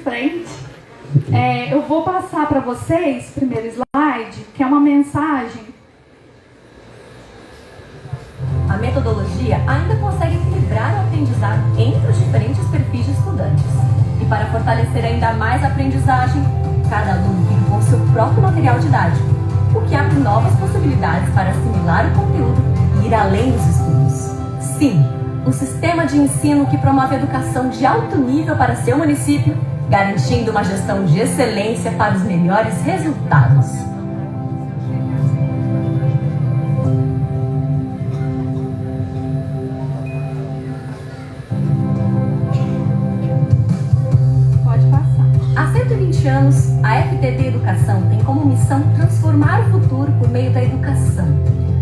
Frente. Eu vou passar para vocês, primeiro slide, que é uma mensagem. A metodologia ainda consegue equilibrar o aprendizado entre os diferentes perfis de estudantes. E para fortalecer ainda mais a aprendizagem, cada aluno fica com seu próprio material didático, o que abre novas possibilidades para assimilar o conteúdo e ir além dos estudos. Sim, um sistema de ensino que promove a educação de alto nível para seu município, garantindo uma gestão de excelência para os melhores resultados. Pode passar. Há 120 anos, a FTD Educação tem como missão transformar o futuro por meio da educação,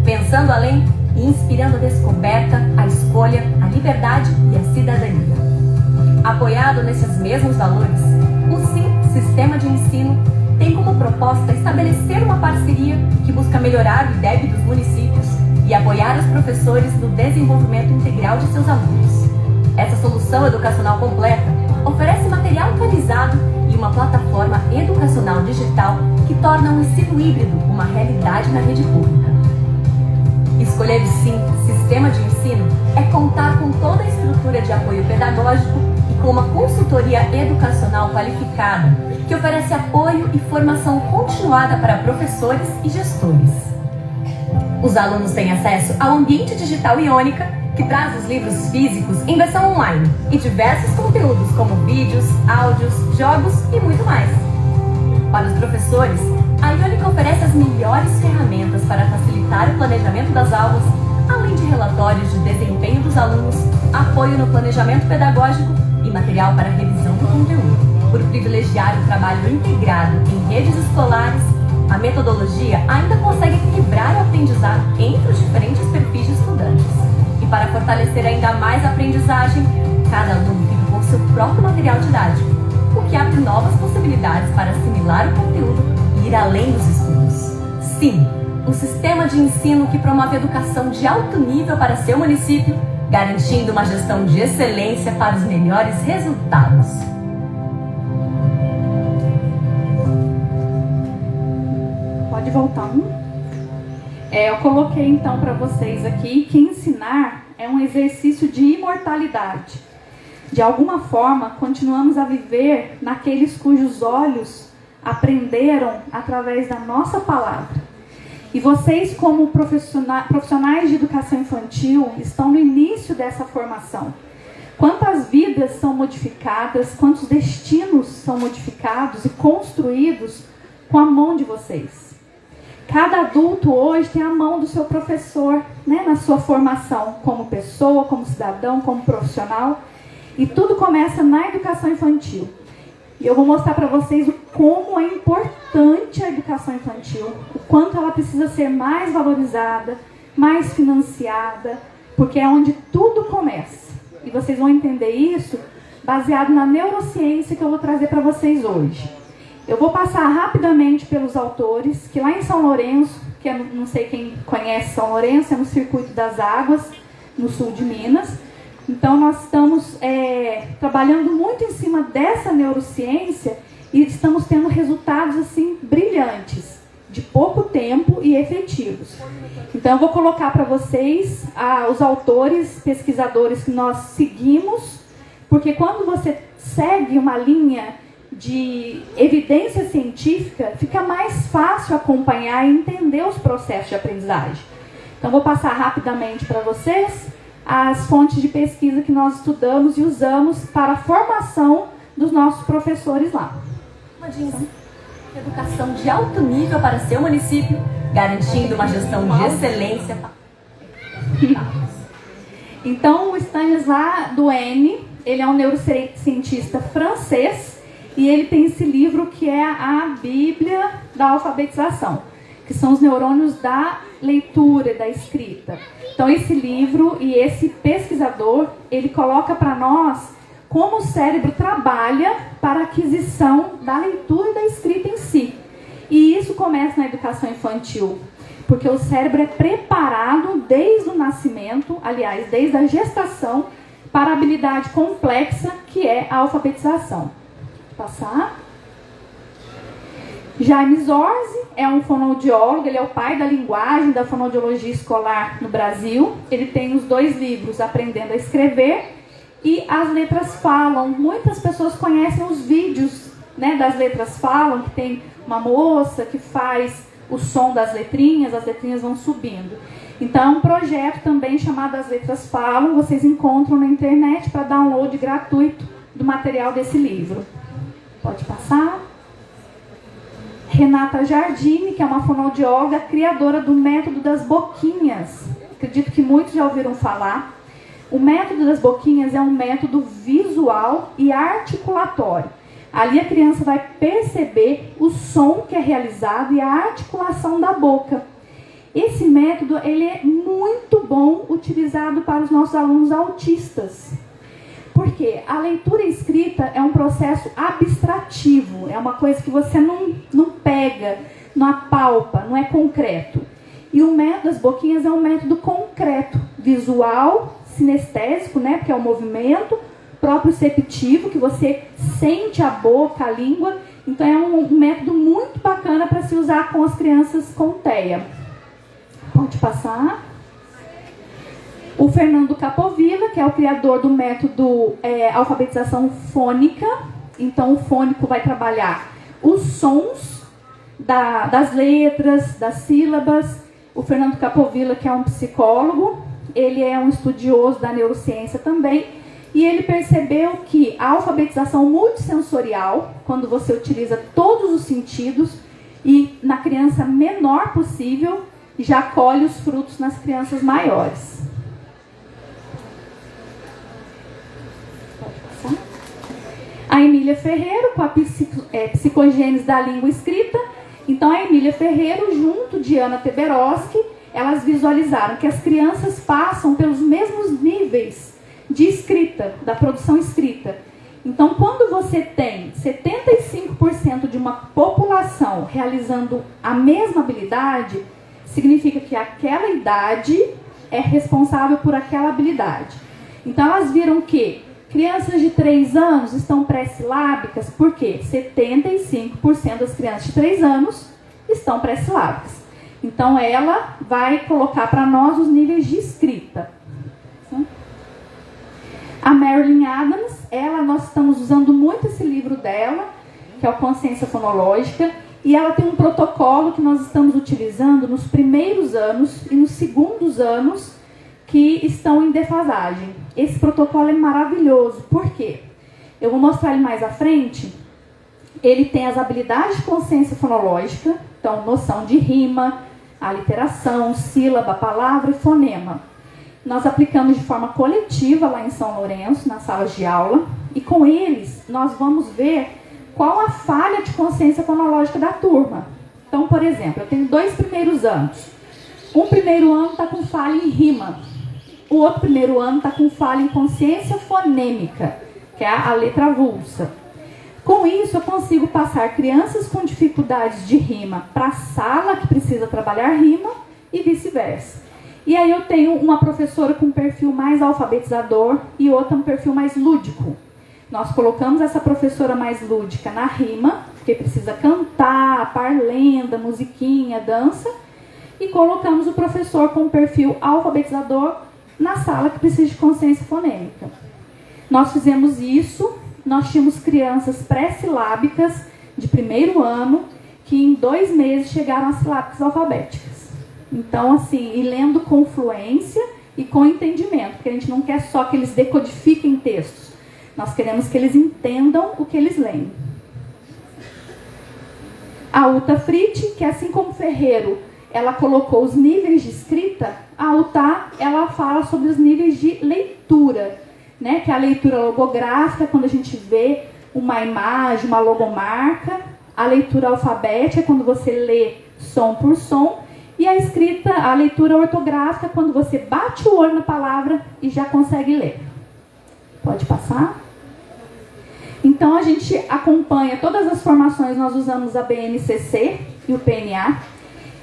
pensando além e inspirando a descoberta, a escolha, a liberdade e a cidadania. Apoiado nesses mesmos valores, o SIM, Sistema de Ensino, tem como proposta estabelecer uma parceria que busca melhorar o IDEB dos municípios e apoiar os professores no desenvolvimento integral de seus alunos. Essa solução educacional completa oferece material atualizado e uma plataforma educacional digital que torna o ensino híbrido uma realidade na rede pública. Escolher o SIM, Sistema de Ensino, é contar com toda a estrutura de apoio pedagógico e com uma consultoria educacional qualificada, que oferece apoio e formação continuada para professores e gestores. Os alunos têm acesso ao ambiente digital Iônica, que traz os livros físicos em versão online e diversos conteúdos como vídeos, áudios, jogos e muito mais. Para os professores, a Iônica oferece as melhores ferramentas para facilitar o planejamento das aulas, além de relatórios de desempenho dos alunos, apoio no planejamento pedagógico e material para revisão do conteúdo. Por privilegiar o trabalho integrado em redes escolares, a metodologia ainda consegue equilibrar o aprendizado entre os diferentes perfis de estudantes. E para fortalecer ainda mais a aprendizagem, cada aluno fica com seu próprio material didático, o que abre novas possibilidades para assimilar o conteúdo e ir além dos estudos. Sim, um sistema de ensino que promove a educação de alto nível para seu município, garantindo uma gestão de excelência para os melhores resultados. Pode voltar um. Eu coloquei então para vocês aqui que ensinar é um exercício de imortalidade. De alguma forma, continuamos a viver naqueles cujos olhos aprenderam através da nossa palavra. E vocês, como profissionais de educação infantil, estão no início dessa formação. Quantas vidas são modificadas, quantos destinos são modificados e construídos com a mão de vocês. Cada adulto hoje tem a mão do seu professor, né, na sua formação como pessoa, como cidadão, como profissional. E tudo começa na educação infantil. E eu vou mostrar para vocês o como é importante a educação infantil, o quanto ela precisa ser mais valorizada, mais financiada, porque é onde tudo começa. E vocês vão entender isso baseado na neurociência que eu vou trazer para vocês hoje. Eu vou passar rapidamente pelos autores, que lá em São Lourenço, que eu não sei quem conhece São Lourenço, é no Circuito das Águas, no sul de Minas. Então, nós estamos trabalhando muito em cima dessa neurociência e estamos tendo resultados assim brilhantes, de pouco tempo e efetivos. Então, eu vou colocar para vocês os autores, pesquisadores que nós seguimos, porque quando você segue uma linha de evidência científica, fica mais fácil acompanhar e entender os processos de aprendizagem. Então, vou passar rapidamente para vocês as fontes de pesquisa que nós estudamos e usamos para a formação dos nossos professores lá. Educação de alto nível para seu município, garantindo uma gestão de excelência. Então, o Stanislas Dehaene, ele é um neurocientista francês e ele tem esse livro que é a Bíblia da Alfabetização, que são os neurônios da leitura, da escrita. Então, esse livro e esse pesquisador, ele coloca para nós como o cérebro trabalha para a aquisição da leitura e da escrita em si. E isso começa na educação infantil, porque o cérebro é preparado desde o nascimento, aliás, desde a gestação, para a habilidade complexa que é a alfabetização. passar. Jaime Zorzi é um fonoaudiólogo, ele é o pai da linguagem, da fonoaudiologia escolar no Brasil. Ele tem os 2 livros, Aprendendo a Escrever e As Letras Falam. Muitas pessoas conhecem os vídeos, né, das Letras Falam, que tem uma moça que faz o som das letrinhas, as letrinhas vão subindo. Então é um projeto também chamado As Letras Falam, vocês encontram na internet para download gratuito do material desse livro. Pode passar. Renata Giardini, que é uma fonoaudióloga, criadora do método das boquinhas. Acredito que muitos já ouviram falar. O método das boquinhas é um método visual e articulatório. Ali a criança vai perceber o som que é realizado e a articulação da boca. Esse método ele é muito bom utilizado para os nossos alunos autistas. Porque a leitura escrita é um processo abstrativo, é uma coisa que você não pega, não apalpa, não é concreto. E o método das boquinhas é um método concreto, visual, sinestésico, né, porque é o movimento, proprioceptivo, que você sente a boca, a língua. Então é um método muito bacana para se usar com as crianças com TEA. Pode passar. O Fernando Capovilla, que é o criador do método alfabetização fônica. Então, o fônico vai trabalhar os sons das letras, das sílabas. O Fernando Capovilla, que é um psicólogo, ele é um estudioso da neurociência também. E ele percebeu que a alfabetização multissensorial, quando você utiliza todos os sentidos, e na criança menor possível, já colhe os frutos nas crianças maiores. A Emília Ferreiro, com a psicogênese da língua escrita. Então, a Emília Ferreiro, junto de Ana Teberoski, elas visualizaram que as crianças passam pelos mesmos níveis de escrita, da produção escrita. Então, quando você tem 75% de uma população realizando a mesma habilidade, significa que aquela idade é responsável por aquela habilidade. Então, elas viram que crianças de 3 anos estão pré-silábicas, porque 75% das crianças de 3 anos estão pré-silábicas. Então, ela vai colocar para nós os níveis de escrita. A Marilyn Adams, nós estamos usando muito esse livro dela, que é o Consciência Fonológica, e ela tem um protocolo que nós estamos utilizando nos primeiros anos e nos segundos anos que estão em defasagem. Esse protocolo é maravilhoso. Por quê? Eu vou mostrar ele mais à frente. Ele tem as habilidades de consciência fonológica, então noção de rima, aliteração, sílaba, palavra e fonema. Nós aplicamos de forma coletiva lá em São Lourenço, nas salas de aula, e com eles nós vamos ver qual a falha de consciência fonológica da turma. Então, por exemplo, eu tenho 2 primeiros anos. Um primeiro ano está com falha em rima. O outro primeiro ano está com falha em consciência fonêmica, que é a letra avulsa. Com isso, eu consigo passar crianças com dificuldades de rima para a sala que precisa trabalhar rima e vice-versa. E aí eu tenho uma professora com um perfil mais alfabetizador e outra um perfil mais lúdico. Nós colocamos essa professora mais lúdica na rima, porque precisa cantar, parlenda, musiquinha, dança, e colocamos o professor com um perfil alfabetizador na sala que precisa de consciência fonêmica. Nós fizemos isso, nós tínhamos crianças pré-silábicas de primeiro ano que em 2 meses chegaram às silábicas alfabéticas. Então, assim, e lendo com fluência e com entendimento, porque a gente não quer só que eles decodifiquem textos, nós queremos que eles entendam o que eles leem. A Uta Fritti, que assim como Ferreiro, ela colocou os níveis de escrita, a Uta, ela fala sobre os níveis de leitura, né? Que é a leitura logográfica, quando a gente vê uma imagem, uma logomarca. A leitura alfabética, quando você lê som por som. E a escrita, a leitura ortográfica, quando você bate o olho na palavra e já consegue ler. Pode passar? Então, a gente acompanha todas as formações, nós usamos a BNCC e o PNA.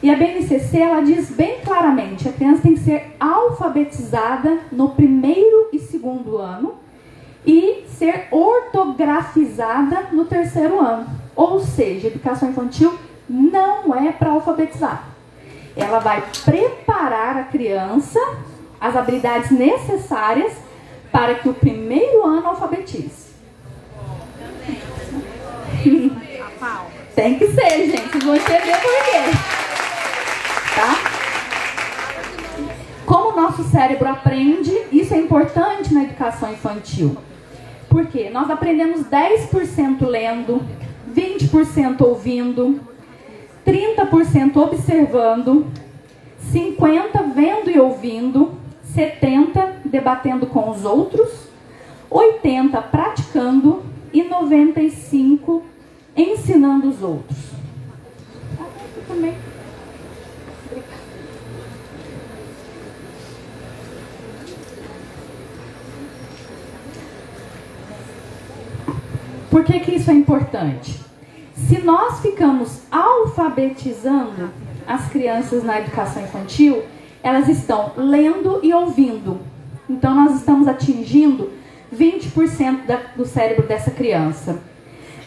E a BNCC, ela diz bem claramente, a criança tem que ser alfabetizada no primeiro e segundo ano. e ser ortografizada no 3º ano. Ou seja, educação infantil não é para alfabetizar. Ela vai preparar a criança, as habilidades necessárias para que o 1º ano alfabetize. Tem que ser, gente. Vocês vão entender por quê. Tá? Como o nosso cérebro aprende, isso é importante na educação infantil. Por quê? Nós aprendemos 10% lendo, 20% ouvindo, 30% observando, 50% vendo e ouvindo, 70% debatendo com os outros, 80% praticando e 95% ensinando os outros. Também. Por que isso é importante? Se nós ficamos alfabetizando as crianças na educação infantil, elas estão lendo e ouvindo. Então, nós estamos atingindo 20% do cérebro dessa criança.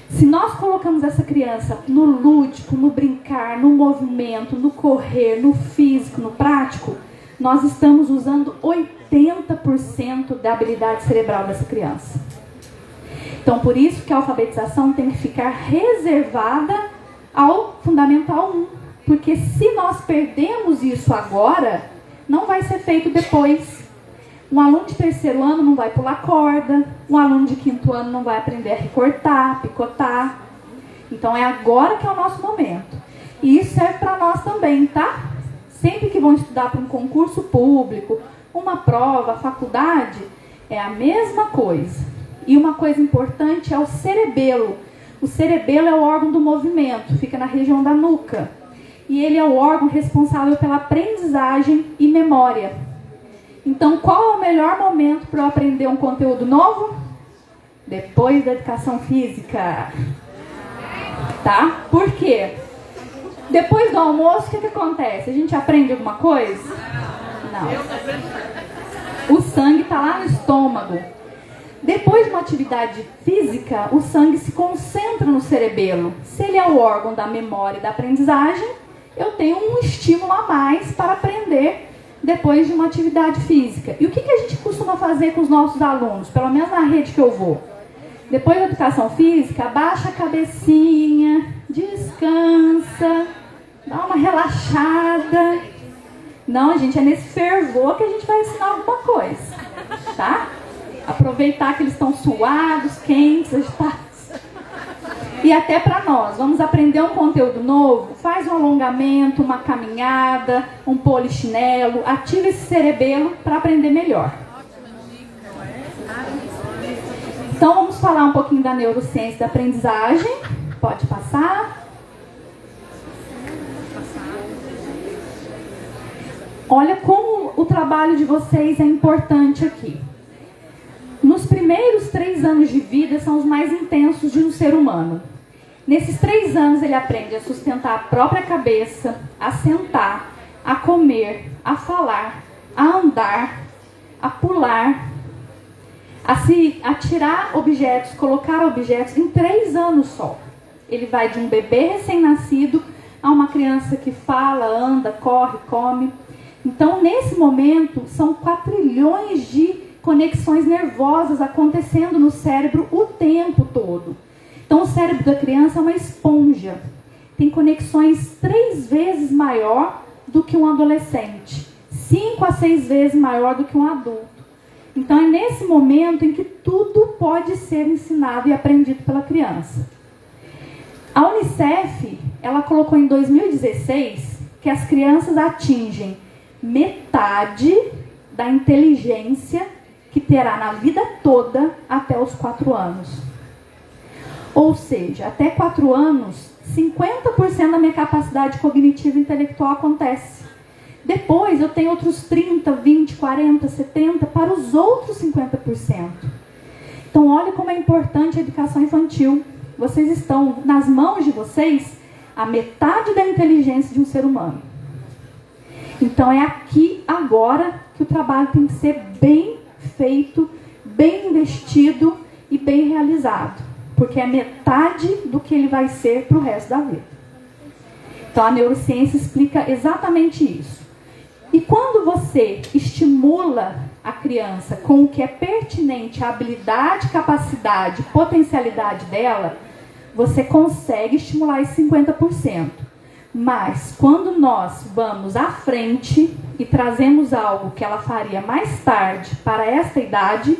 Se nós colocamos essa criança no lúdico, no brincar, no movimento, no correr, no físico, no prático, nós estamos usando 80% da habilidade cerebral dessa criança. Então, por isso que a alfabetização tem que ficar reservada ao Fundamental 1. Porque se nós perdemos isso agora, não vai ser feito depois. Um aluno de 3º ano não vai pular corda, um aluno de 5º ano não vai aprender a recortar, picotar. Então, é agora que é o nosso momento. E isso serve para nós também, tá? Sempre que vão estudar para um concurso público, uma prova, faculdade, é a mesma coisa. E uma coisa importante é o cerebelo. O cerebelo é o órgão do movimento, fica na região da nuca. E ele é o órgão responsável pela aprendizagem e memória. Então, qual é o melhor momento para eu aprender um conteúdo novo? Depois da educação física. Tá? Por quê? Depois do almoço, o que acontece? A gente aprende alguma coisa? Não. O sangue está lá no estômago. Depois de uma atividade física, o sangue se concentra no cerebelo. Se ele é o órgão da memória e da aprendizagem, eu tenho um estímulo a mais para aprender depois de uma atividade física. E o que a gente costuma fazer com os nossos alunos? Pelo menos na rede que eu vou. Depois da educação física, abaixa a cabecinha, descansa, dá uma relaxada. Não, gente, é nesse fervor que a gente vai ensinar alguma coisa, tá? Aproveitar que eles estão suados, quentes, agitados. E até para nós, vamos aprender um conteúdo novo, faz um alongamento, uma caminhada, um polichinelo, ativa esse cerebelo para aprender melhor. Então vamos falar um pouquinho da neurociência da aprendizagem. Pode passar. Olha como o trabalho de vocês é importante aqui. Nos primeiros 3 anos de vida são os mais intensos de um ser humano. Nesses 3 anos ele aprende a sustentar a própria cabeça, a sentar, a comer, a falar, a andar, a pular, a tirar objetos, colocar objetos em 3 anos só. Ele vai de um bebê recém-nascido a uma criança que fala, anda, corre, come. Então, nesse momento, são 4 trilhões de conexões nervosas acontecendo no cérebro o tempo todo. Então, o cérebro da criança é uma esponja. Tem conexões 3 vezes maior do que um adolescente. 5 a 6 vezes maior do que um adulto. Então, é nesse momento em que tudo pode ser ensinado e aprendido pela criança. A Unicef, ela colocou em 2016 que as crianças atingem metade da inteligência que terá na vida toda até os 4 anos. Ou seja, até 4 anos, 50% da minha capacidade cognitiva e intelectual acontece. Depois eu tenho outros 30, 20, 40, 70 para os outros 50%. Então olha como é importante a educação infantil. Vocês estão nas mãos de vocês a metade da inteligência de um ser humano. Então é aqui, agora, que o trabalho tem que ser bem feito, bem investido e bem realizado, porque é metade do que ele vai ser para o resto da vida. Então a neurociência explica exatamente isso. E quando você estimula a criança com o que é pertinente à habilidade, capacidade, potencialidade dela, você consegue estimular esse 50%. Mas quando nós vamos à frente e trazemos algo que ela faria mais tarde para esta idade,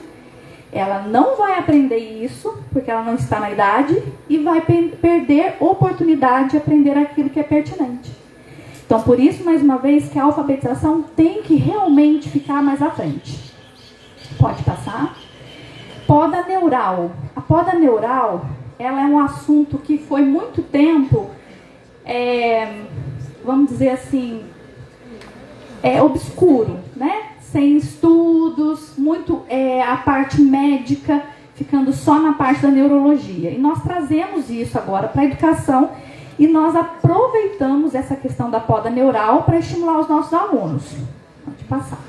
ela não vai aprender isso, porque ela não está na idade, e vai perder oportunidade de aprender aquilo que é pertinente. Então, por isso, mais uma vez, que a alfabetização tem que realmente ficar mais à frente. Pode passar. Poda neural. A poda neural, ela é um assunto que foi muito tempo, vamos dizer assim, obscuro, né? Sem estudos, muito a parte médica, ficando só na parte da neurologia. E nós trazemos isso agora para a educação e nós aproveitamos essa questão da poda neural para estimular os nossos alunos. Pode passar.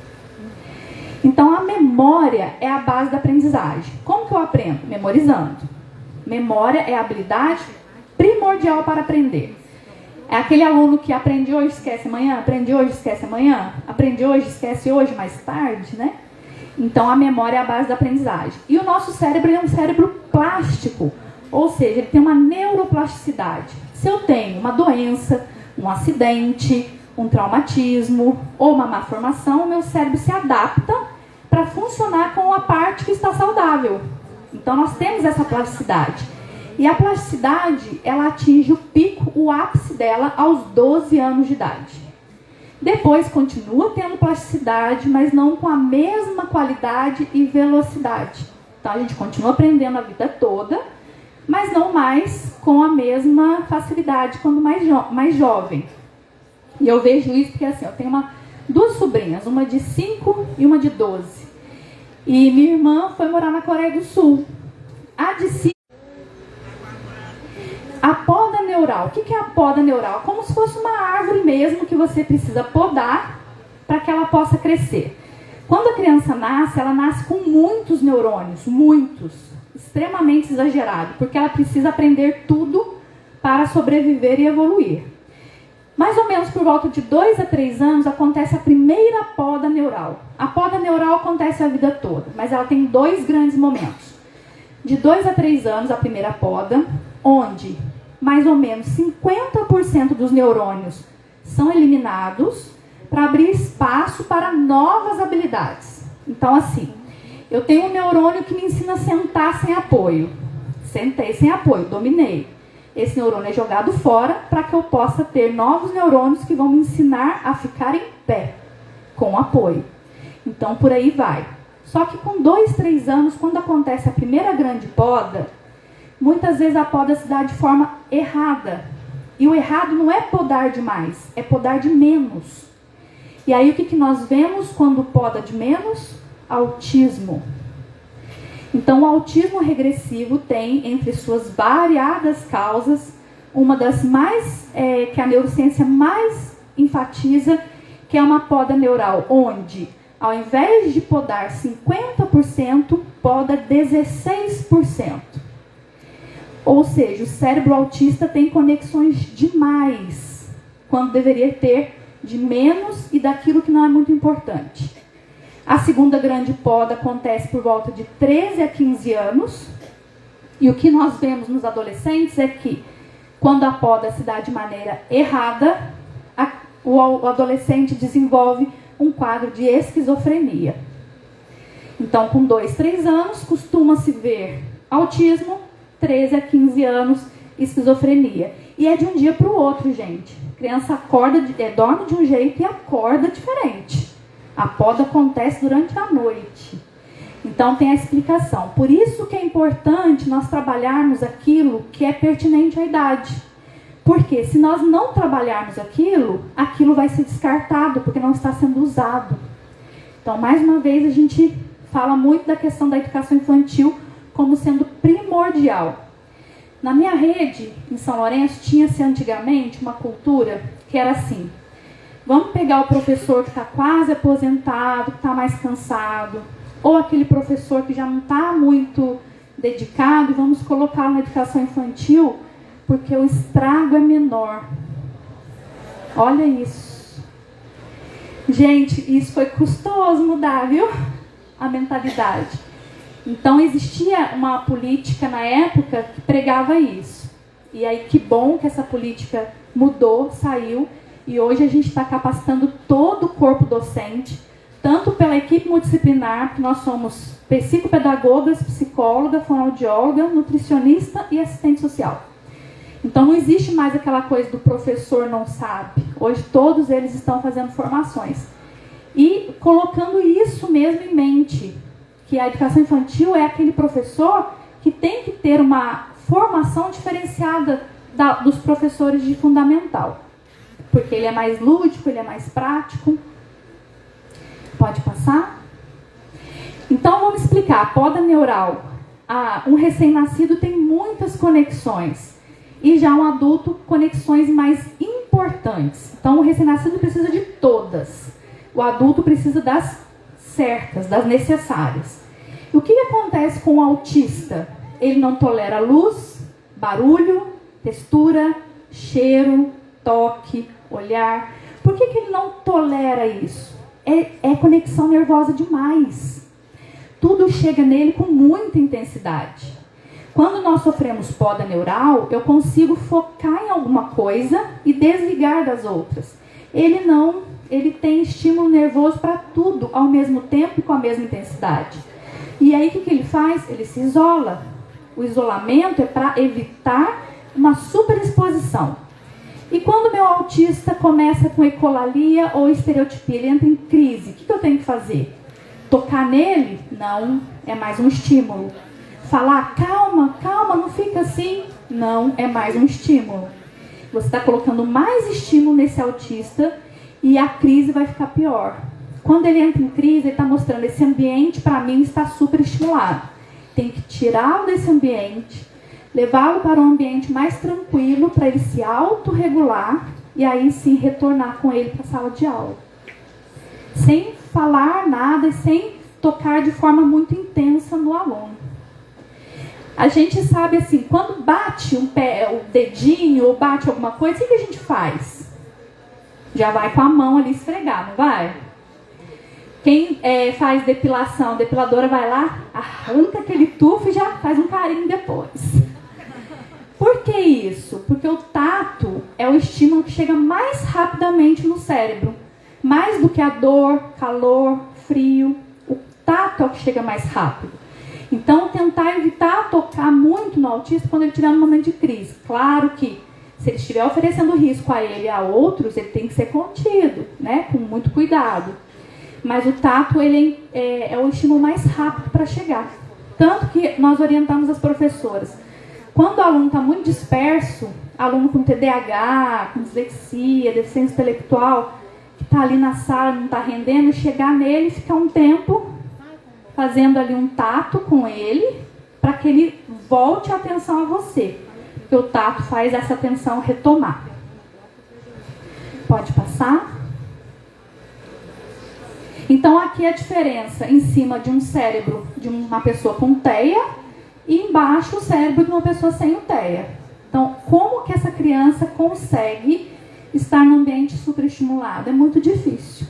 Então, a memória é a base da aprendizagem. Como que eu aprendo? Memorizando. Memória é a habilidade primordial para aprender. É aquele aluno que aprende hoje, esquece amanhã, aprende hoje, esquece amanhã, aprende hoje, esquece hoje, mais tarde, né? Então, a memória é a base da aprendizagem. E o nosso cérebro é um cérebro plástico, ou seja, ele tem uma neuroplasticidade. Se eu tenho uma doença, um acidente, um traumatismo ou uma má formação, o meu cérebro se adapta para funcionar com a parte que está saudável. Então, nós temos essa plasticidade. E a plasticidade, ela atinge o pico, o ápice dela, aos 12 anos de idade. Depois, continua tendo plasticidade, mas não com a mesma qualidade e velocidade. Então, a gente continua aprendendo a vida toda, mas não mais com a mesma facilidade quando mais jovem. E eu vejo isso porque, assim, eu tenho duas sobrinhas, uma de 5 e uma de 12. E minha irmã foi morar na Coreia do Sul. A de 5... A poda neural. O que é a poda neural? Como se fosse uma árvore mesmo que você precisa podar para que ela possa crescer. Quando a criança nasce, ela nasce com muitos neurônios, muitos, extremamente exagerado, porque ela precisa aprender tudo para sobreviver e evoluir. Mais ou menos por volta de 2 a 3 anos acontece a primeira poda neural. A poda neural acontece a vida toda, mas ela tem 2 grandes momentos. De 2 a 3 anos, a primeira poda, onde mais ou menos 50% dos neurônios são eliminados para abrir espaço para novas habilidades. Então, assim, eu tenho um neurônio que me ensina a sentar sem apoio. Sentei sem apoio, dominei. Esse neurônio é jogado fora para que eu possa ter novos neurônios que vão me ensinar a ficar em pé, com apoio. Então, por aí vai. Só que com 2, 3 anos, quando acontece a primeira grande poda, muitas vezes a poda se dá de forma errada. E o errado não é podar demais, é podar de menos. E aí o que nós vemos quando poda de menos? Autismo. Então o autismo regressivo tem entre suas variadas causas, uma das mais, que a neurociência mais enfatiza, que é uma poda neural, onde ao invés de podar 50%, poda 16%. Ou seja, o cérebro autista tem conexões demais, quando deveria ter de menos e daquilo que não é muito importante. A segunda grande poda acontece por volta de 13 a 15 anos. E o que nós vemos nos adolescentes é que, quando a poda se dá de maneira errada, o adolescente desenvolve um quadro de esquizofrenia. Então, com 2, 3 anos, costuma-se ver autismo, 13 a 15 anos, esquizofrenia. E é de um dia para o outro, gente. A criança acorda, dorme de um jeito e acorda diferente. A poda acontece durante a noite. Então tem a explicação. Por isso que é importante nós trabalharmos aquilo que é pertinente à idade. Porque se nós não trabalharmos aquilo vai ser descartado, porque não está sendo usado. Então, mais uma vez, a gente fala muito da questão da educação infantil como sendo primordial. Na minha rede, em São Lourenço, tinha-se antigamente uma cultura que era assim: vamos pegar o professor que está quase aposentado, que está mais cansado, ou aquele professor que já não está muito dedicado e vamos colocá-lo na educação infantil porque o estrago é menor. Olha isso. Gente, isso foi custoso mudar, viu? A mentalidade. Então existia uma política na época que pregava isso. E aí que bom que essa política mudou, saiu, e hoje a gente está capacitando todo o corpo docente, tanto pela equipe multidisciplinar, que nós somos psicopedagogas, psicóloga, fonoaudióloga, nutricionista e assistente social. Então não existe mais aquela coisa do professor não sabe. Hoje todos eles estão fazendo formações. E colocando isso mesmo em mente, que a educação infantil é aquele professor que tem que ter uma formação diferenciada dos professores de fundamental. Porque ele é mais lúdico, ele é mais prático. Pode passar? Então vamos explicar. A poda neural. Um recém-nascido tem muitas conexões. E já um adulto, conexões mais importantes. Então o recém-nascido precisa de todas. O adulto precisa das certas, das necessárias. E o que acontece com o autista? Ele não tolera luz, barulho, textura, cheiro, toque, olhar. Por que ele não tolera isso? É conexão nervosa demais. Tudo chega nele com muita intensidade. Quando nós sofremos poda neural, eu consigo focar em alguma coisa e desligar das outras. Ele não, ele tem estímulo nervoso para tudo ao mesmo tempo e com a mesma intensidade. E aí o que ele faz? Ele se isola. O isolamento é para evitar uma superexposição. E quando meu autista começa com ecolalia ou estereotipia, ele entra em crise, o que eu tenho que fazer? Tocar nele? Não, é mais um estímulo. Falar, calma, calma, não fica assim? Não, é mais um estímulo. Você está colocando mais estímulo nesse autista e a crise vai ficar pior. Quando ele entra em crise, ele está mostrando, esse ambiente para mim está super estimulado. Tem que tirá-lo desse ambiente, levá-lo para um ambiente mais tranquilo, para ele se autorregular e aí sim retornar com ele para a sala de aula. Sem falar nada e sem tocar de forma muito intensa no aluno. A gente sabe assim, quando bate um pé, o dedinho ou bate alguma coisa, o que a gente faz? Já vai com a mão ali esfregar, não vai? Quem faz depilação, depiladora vai lá, arranca aquele tufo e já faz um carinho depois. Por que isso? Porque o tato é o estímulo que chega mais rapidamente no cérebro. Mais do que a dor, calor, frio. O tato é o que chega mais rápido. Então, tentar evitar tocar muito no autista quando ele estiver no momento de crise. Claro que, se ele estiver oferecendo risco a ele e a outros, ele tem que ser contido, né? Com muito cuidado. Mas o tato, ele é o estímulo mais rápido para chegar. Tanto que nós orientamos as professoras. Quando o aluno está muito disperso, aluno com TDAH, com dislexia, deficiência intelectual, que está ali na sala, não está rendendo, chegar nele e ficar um tempo fazendo ali um tato com ele, para que ele volte a atenção a você. Porque o tato faz essa atenção retomar. Pode passar? Então aqui a diferença em cima de um cérebro de uma pessoa com TEA e embaixo o cérebro de uma pessoa sem o TEA. Então, como que essa criança consegue estar num ambiente superestimulado? É muito difícil.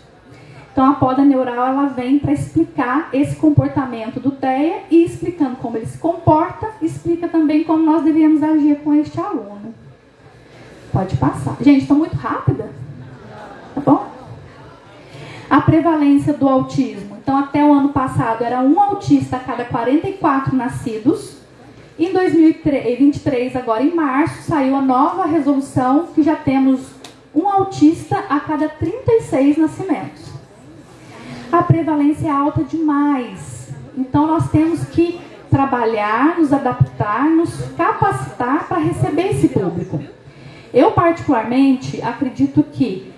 Então, a poda neural ela vem para explicar esse comportamento do TEA e explicando como ele se comporta, explica também como nós deveríamos agir com este aluno. Pode passar. Gente, estou muito rápida? Tá bom? A prevalência do autismo. Então, até o ano passado, era um autista a cada 44 nascidos. Em 2023, agora em março, saiu a nova resolução que já temos um autista a cada 36 nascimentos. A prevalência é alta demais. Então, nós temos que trabalhar, nos adaptar, nos capacitar para receber esse público. Eu, particularmente, acredito que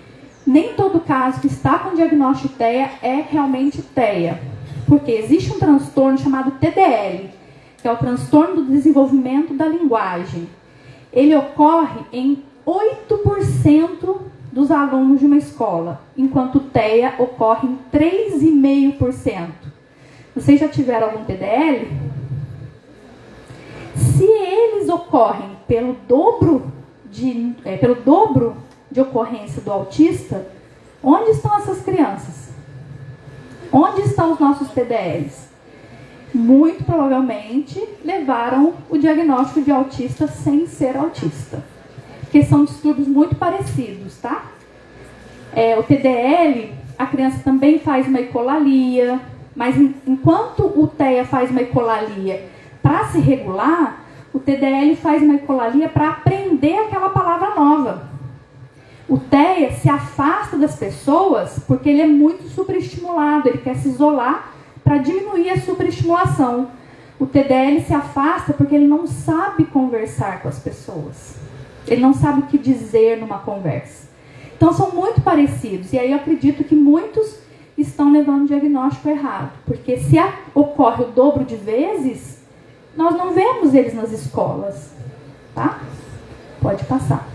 nem todo caso que está com diagnóstico TEA é realmente TEA. Porque existe um transtorno chamado TDL, que é o transtorno do desenvolvimento da linguagem. Ele ocorre em 8% dos alunos de uma escola, enquanto o TEA ocorre em 3,5%. Vocês já tiveram algum TDL? Se eles ocorrem pelo dobro de ocorrência do autista, onde estão essas crianças? Onde estão os nossos TDLs? Muito provavelmente levaram o diagnóstico de autista sem ser autista. Porque são distúrbios muito parecidos, tá? O TDL, a criança também faz uma ecolalia, mas enquanto o TEA faz uma ecolalia para se regular, o TDL faz uma ecolalia para aprender aquela palavra nova. O TEA se afasta das pessoas porque ele é muito superestimulado, ele quer se isolar para diminuir a superestimulação. O TDL se afasta porque ele não sabe conversar com as pessoas. Ele não sabe o que dizer numa conversa. Então são muito parecidos. E aí eu acredito que muitos estão levando o diagnóstico errado. Porque se ocorre o dobro de vezes, nós não vemos eles nas escolas. Tá? Pode passar.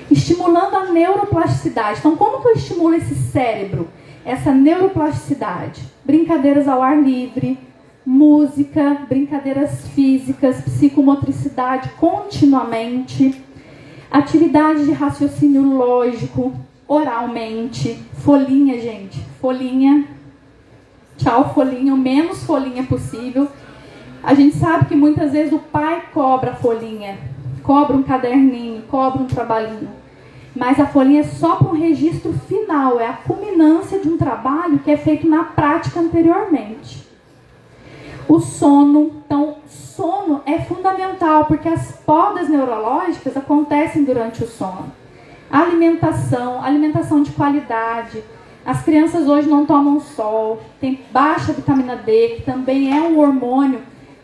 Estimulando a neuroplasticidade. Então, como que eu estimulo esse cérebro? Essa neuroplasticidade? Brincadeiras ao ar livre, música, brincadeiras físicas, psicomotricidade continuamente, atividade de raciocínio lógico, oralmente, folhinha, gente. Folhinha. Tchau, folhinha. O menos folhinha possível. A gente sabe que muitas vezes o pai cobra a folhinha. Cobra um caderninho, cobra um trabalhinho. Mas a folhinha é só para um registro final, é a culminância de um trabalho que é feito na prática anteriormente. O sono, então, sono é fundamental, porque as podas neurológicas acontecem durante o sono. Alimentação de qualidade. As crianças hoje não tomam sol, tem baixa vitamina D, que também é um hormônio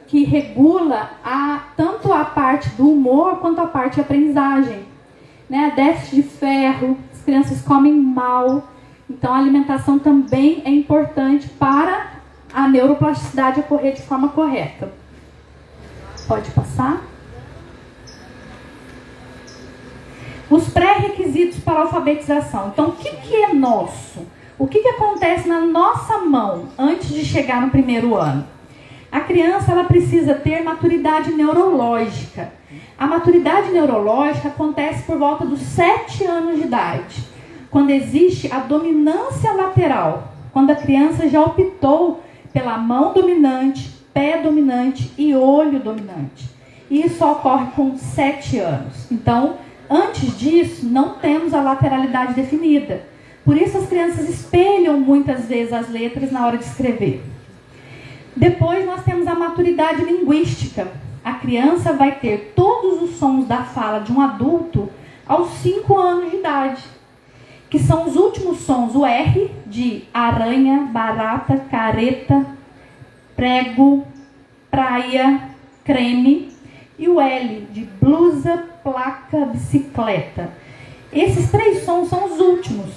que regula tanto a parte do humor quanto a parte de aprendizagem. Né? Déficit de ferro, as crianças comem mal. Então a alimentação também é importante para a neuroplasticidade ocorrer de forma correta. Pode passar. Os pré-requisitos para a alfabetização. Então o que é nosso? O que acontece na nossa mão antes de chegar no primeiro ano? A criança ela precisa ter maturidade neurológica. A maturidade neurológica acontece por volta dos 7 anos de idade, quando existe a dominância lateral, quando a criança já optou pela mão dominante, pé dominante e olho dominante. Isso ocorre com 7 anos. Então, antes disso, não temos a lateralidade definida. Por isso as crianças espelham muitas vezes as letras na hora de escrever. Depois nós temos a maturidade linguística. A criança vai ter todos os sons da fala de um adulto aos 5 anos de idade, que são os últimos sons, o R de aranha, barata, careta, prego, praia, creme, e o L de blusa, placa, bicicleta. Esses 3 sons são os últimos,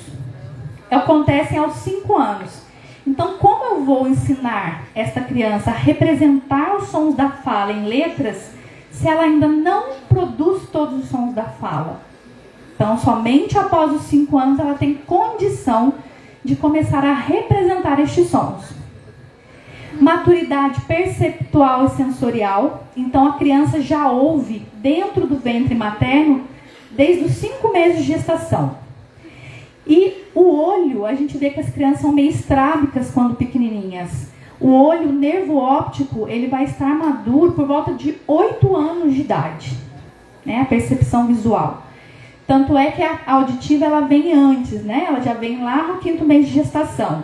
acontecem aos 5 anos. Então, como eu vou ensinar esta criança a representar os sons da fala em letras, se ela ainda não produz todos os sons da fala? Então, somente após os 5 anos ela tem condição de começar a representar estes sons. Maturidade perceptual e sensorial. Então, a criança já ouve dentro do ventre materno desde os 5 meses de gestação. E o olho, a gente vê que as crianças são meio estrábicas quando pequenininhas. O olho, o nervo óptico, ele vai estar maduro por volta de 8 anos de idade, né? A percepção visual. Tanto é que a auditiva ela vem antes, né? Ela já vem lá no 5º mês de gestação.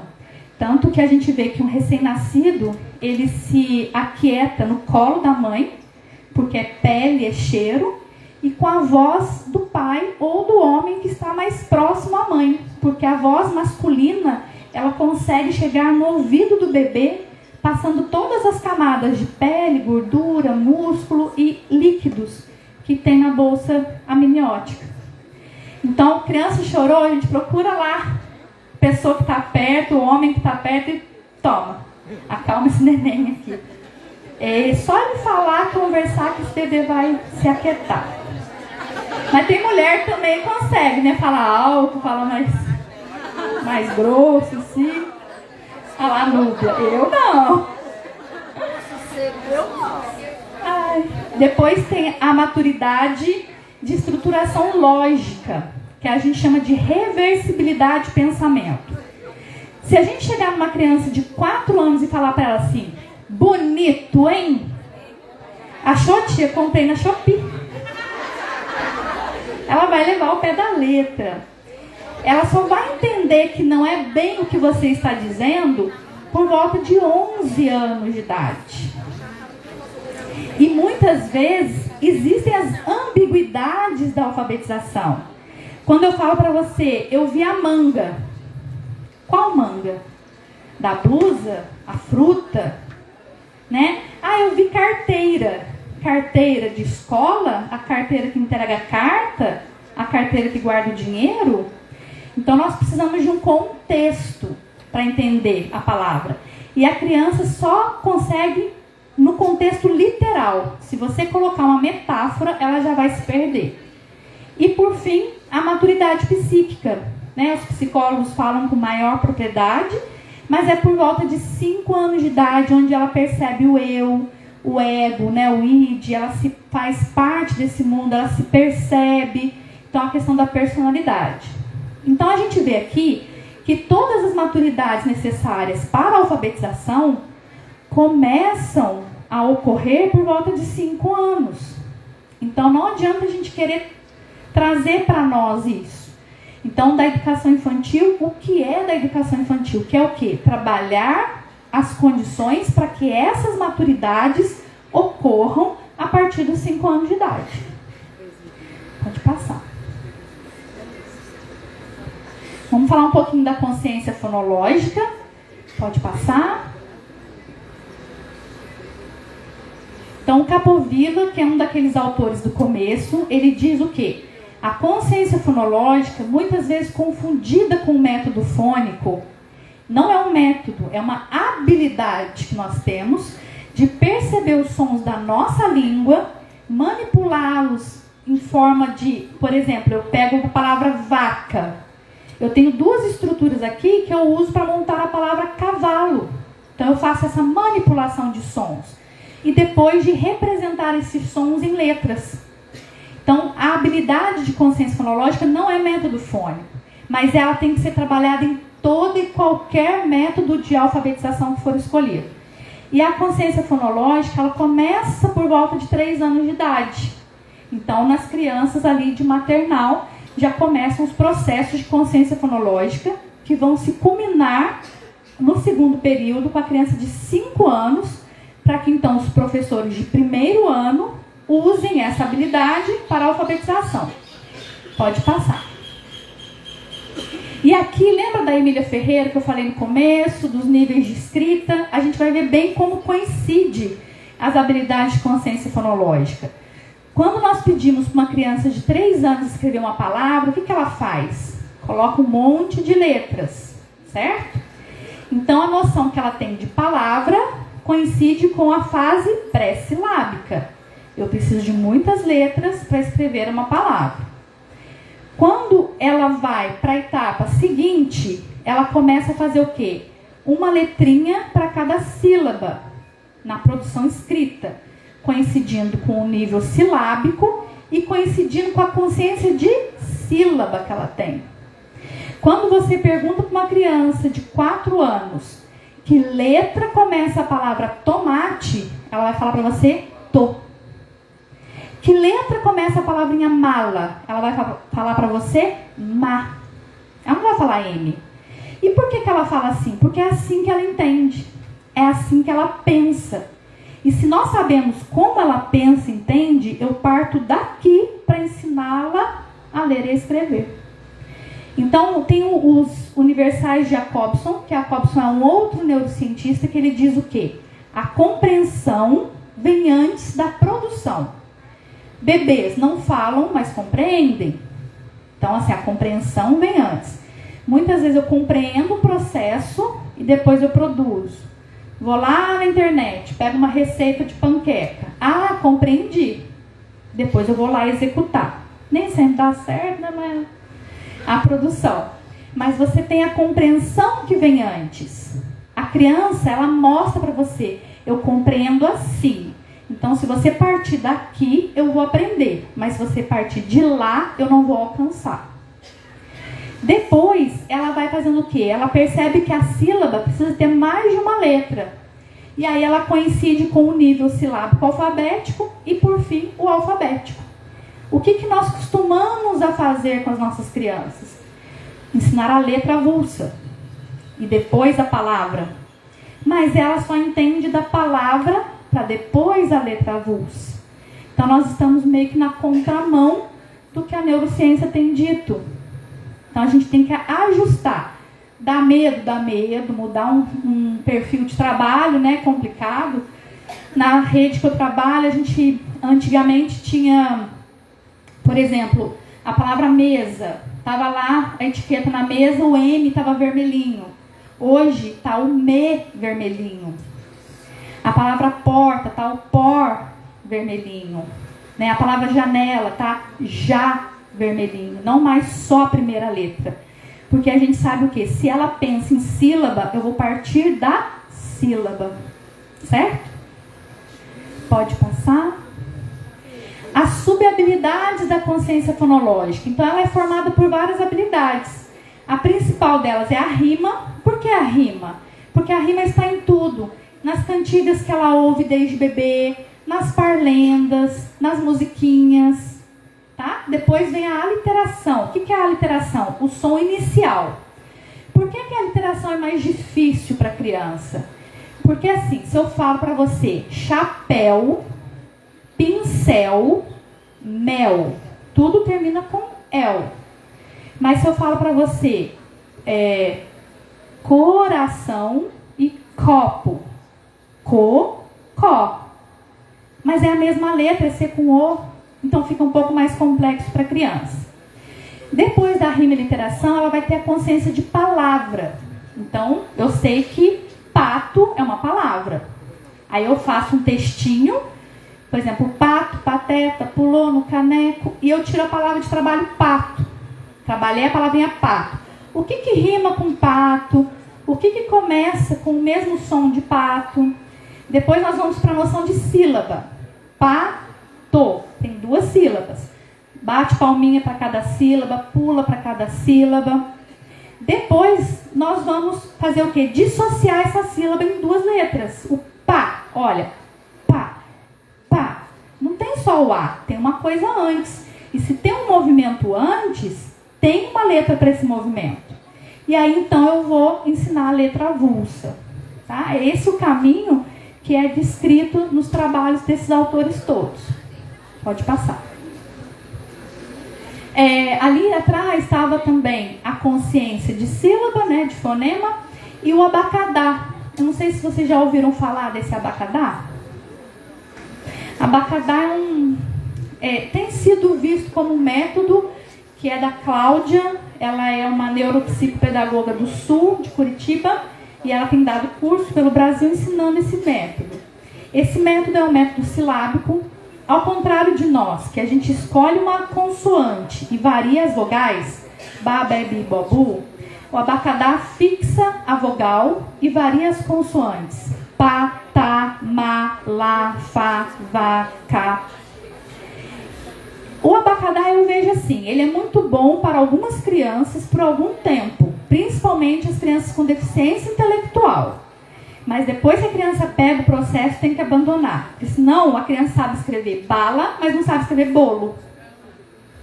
Tanto que a gente vê que um recém-nascido, ele se aquieta no colo da mãe, porque é pele, é cheiro, e com a voz do pai ou do homem que está mais próximo à mãe, porque a voz masculina ela consegue chegar no ouvido do bebê, passando todas as camadas de pele, gordura, músculo e líquidos que tem na bolsa amniótica. Então, criança chorou, a gente procura lá a pessoa que está perto, o homem que está perto e toma, acalma esse neném aqui. Só ele falar, conversar que esse bebê vai se aquietar. Mas tem mulher que também consegue, né? Falar alto, falar mais grosso, assim. Ah lá, Núbia, eu não. Ai. Depois tem a maturidade de estruturação lógica, que a gente chama de reversibilidade de pensamento. Se a gente chegar numa criança de 4 anos e falar para ela assim, bonito, hein? Achou, tia? Comprei na Shopee. Ela vai levar o pé da letra. Ela só vai entender que não é bem o que você está dizendo por volta de 11 anos de idade. E muitas vezes existem as ambiguidades da alfabetização. Quando eu falo para você, eu vi a manga. Qual manga? Da blusa? A fruta? Né? Ah, eu vi carteira. Carteira de escola? A carteira que entrega a carta? A carteira que guarda o dinheiro? Então nós precisamos de um contexto para entender a palavra. E a criança só consegue no contexto literal. Se você colocar uma metáfora, ela já vai se perder. E por fim, a maturidade psíquica. Né? Os psicólogos falam com maior propriedade, mas é por volta de 5 anos de idade, onde ela percebe o eu, o ego, né? O id, ela se faz parte desse mundo, ela se percebe. Então, a questão da personalidade. Então, a gente vê aqui que todas as maturidades necessárias para a alfabetização começam a ocorrer por volta de 5 anos. Então, não adianta a gente querer trazer para nós isso. Então, da educação infantil, o que é da educação infantil? Que é o quê? Trabalhar as condições para que essas maturidades ocorram a partir dos 5 anos de idade. Pode passar. Vamos falar um pouquinho da consciência fonológica. Pode passar. Então, o Capovilla, que é um daqueles autores do começo, ele diz o quê? A consciência fonológica, muitas vezes confundida com o método fônico, não é um método, é uma habilidade que nós temos de perceber os sons da nossa língua, manipulá-los em forma de, por exemplo, eu pego a palavra vaca. Eu tenho 2 estruturas aqui que eu uso para montar a palavra cavalo. Então eu faço essa manipulação de sons. E depois de representar esses sons em letras. Então, a habilidade de consciência fonológica não é método fônico, mas ela tem que ser trabalhada em todo e qualquer método de alfabetização que for escolhido. E a consciência fonológica, ela começa por volta de 3 anos de idade. Então, nas crianças ali de maternal, já começam os processos de consciência fonológica, que vão se culminar no 2º período, com a criança de 5 anos, para que então os professores de 1º ano usem essa habilidade para a alfabetização. Pode passar. E aqui, lembra da Emília Ferreira que eu falei no começo, dos níveis de escrita? A gente vai ver bem como coincide as habilidades de consciência fonológica. Quando nós pedimos para uma criança de 3 anos escrever uma palavra, o que ela faz? Coloca um monte de letras, certo? Então, a noção que ela tem de palavra coincide com a fase pré-silábica. Eu preciso de muitas letras para escrever uma palavra. Quando ela vai para a etapa seguinte, ela começa a fazer o quê? Uma letrinha para cada sílaba na produção escrita, coincidindo com o nível silábico e coincidindo com a consciência de sílaba que ela tem. Quando você pergunta para uma criança de 4 anos que letra começa a palavra tomate, ela vai falar para você to. Que letra começa a palavrinha mala? Ela vai falar para você ma. Ela não vai falar M. E por que ela fala assim? Porque é assim que ela entende. É assim que ela pensa. E se nós sabemos como ela pensa e entende, eu parto daqui para ensiná-la a ler e escrever. Então, tem os universais de Jacobson, que Jacobson é um outro neurocientista, que ele diz o quê? A compreensão vem antes da produção. Bebês não falam, mas compreendem. Então, assim, a compreensão vem antes. Muitas vezes eu compreendo o processo e depois eu produzo. Vou lá na internet, pego uma receita de panqueca. Ah, compreendi. Depois eu vou lá executar. Nem sempre dá certo, né, mas a produção. Mas você tem a compreensão que vem antes. A criança, ela mostra para você, eu compreendo assim. Então, se você partir daqui, eu vou aprender. Mas se você partir de lá, eu não vou alcançar. Depois, ela vai fazendo o quê? Ela percebe que a sílaba precisa ter mais de uma letra. E aí ela coincide com o nível silábico alfabético e, por fim, o alfabético. O que nós costumamos a fazer com as nossas crianças? Ensinar a letra avulsa e depois a palavra. Mas ela só entende da palavra para depois a letra avulsa. Então nós estamos meio que na contramão do que a neurociência tem dito. Então a gente tem que ajustar. Dá medo, mudar um perfil de trabalho, né, complicado. Na rede que eu trabalho, a gente antigamente tinha, por exemplo, a palavra mesa. Estava lá a etiqueta na mesa, o M estava vermelhinho. Hoje está o me vermelhinho. A palavra porta está o por vermelhinho. Né? A palavra janela está já vermelhinho. Não mais só a primeira letra. Porque a gente sabe o quê? Se ela pensa em sílaba, eu vou partir da sílaba. Certo? Pode passar. As subhabilidades da consciência fonológica. Então, ela é formada por várias habilidades. A principal delas é a rima. Por que a rima? Porque a rima está em tudo. Nas cantigas que ela ouve desde bebê, nas parlendas, nas musiquinhas. Tá? Depois vem a aliteração. O que é a aliteração? O som inicial. Por que a aliteração é mais difícil para a criança? Porque assim, se eu falo para você chapéu, pincel, mel, tudo termina com el. Mas se eu falo para você coração e copo, có. Mas é a mesma letra, é C com O. Então fica um pouco mais complexo para a criança. Depois da rima e literação, ela vai ter a consciência de palavra. Então, eu sei que pato é uma palavra. Aí eu faço um textinho, por exemplo, pato, pateta, pulou no caneco, e eu tiro a palavra de trabalho pato. Trabalhei a palavrinha pato. O que rima com pato? O que começa com o mesmo som de pato? Depois nós vamos para a noção de sílaba. Pato. Tem 2 sílabas. Bate palminha para cada sílaba, pula para cada sílaba. Depois, nós vamos fazer o quê? Dissociar essa sílaba em 2 letras. O pá, olha, pá. Não tem só o A, tem uma coisa antes. E se tem um movimento antes, tem uma letra para esse movimento. E aí, então, eu vou ensinar a letra avulsa. Tá? É esse o caminho que é descrito nos trabalhos desses autores todos. Pode passar. Ali atrás estava também a consciência de sílaba, né, de fonema, e o abacadá. Eu não sei se vocês já ouviram falar desse abacadá. Abacadá tem sido visto como um método que é da Cláudia. Ela é uma neuropsicopedagoga do Sul, de Curitiba, e ela tem dado curso pelo Brasil ensinando esse método. Esse método é um método silábico. Ao contrário de nós, que a gente escolhe uma consoante e varia as vogais, ba, be, bi, bo, bu, o abacadá fixa a vogal e varia as consoantes, pá, tá, ma, lá, fá, vá, cá. O abacadá eu vejo assim, ele é muito bom para algumas crianças por algum tempo, principalmente as crianças com deficiência intelectual. Mas depois que a criança pega o processo, tem que abandonar. Porque senão a criança sabe escrever bala, mas não sabe escrever bolo.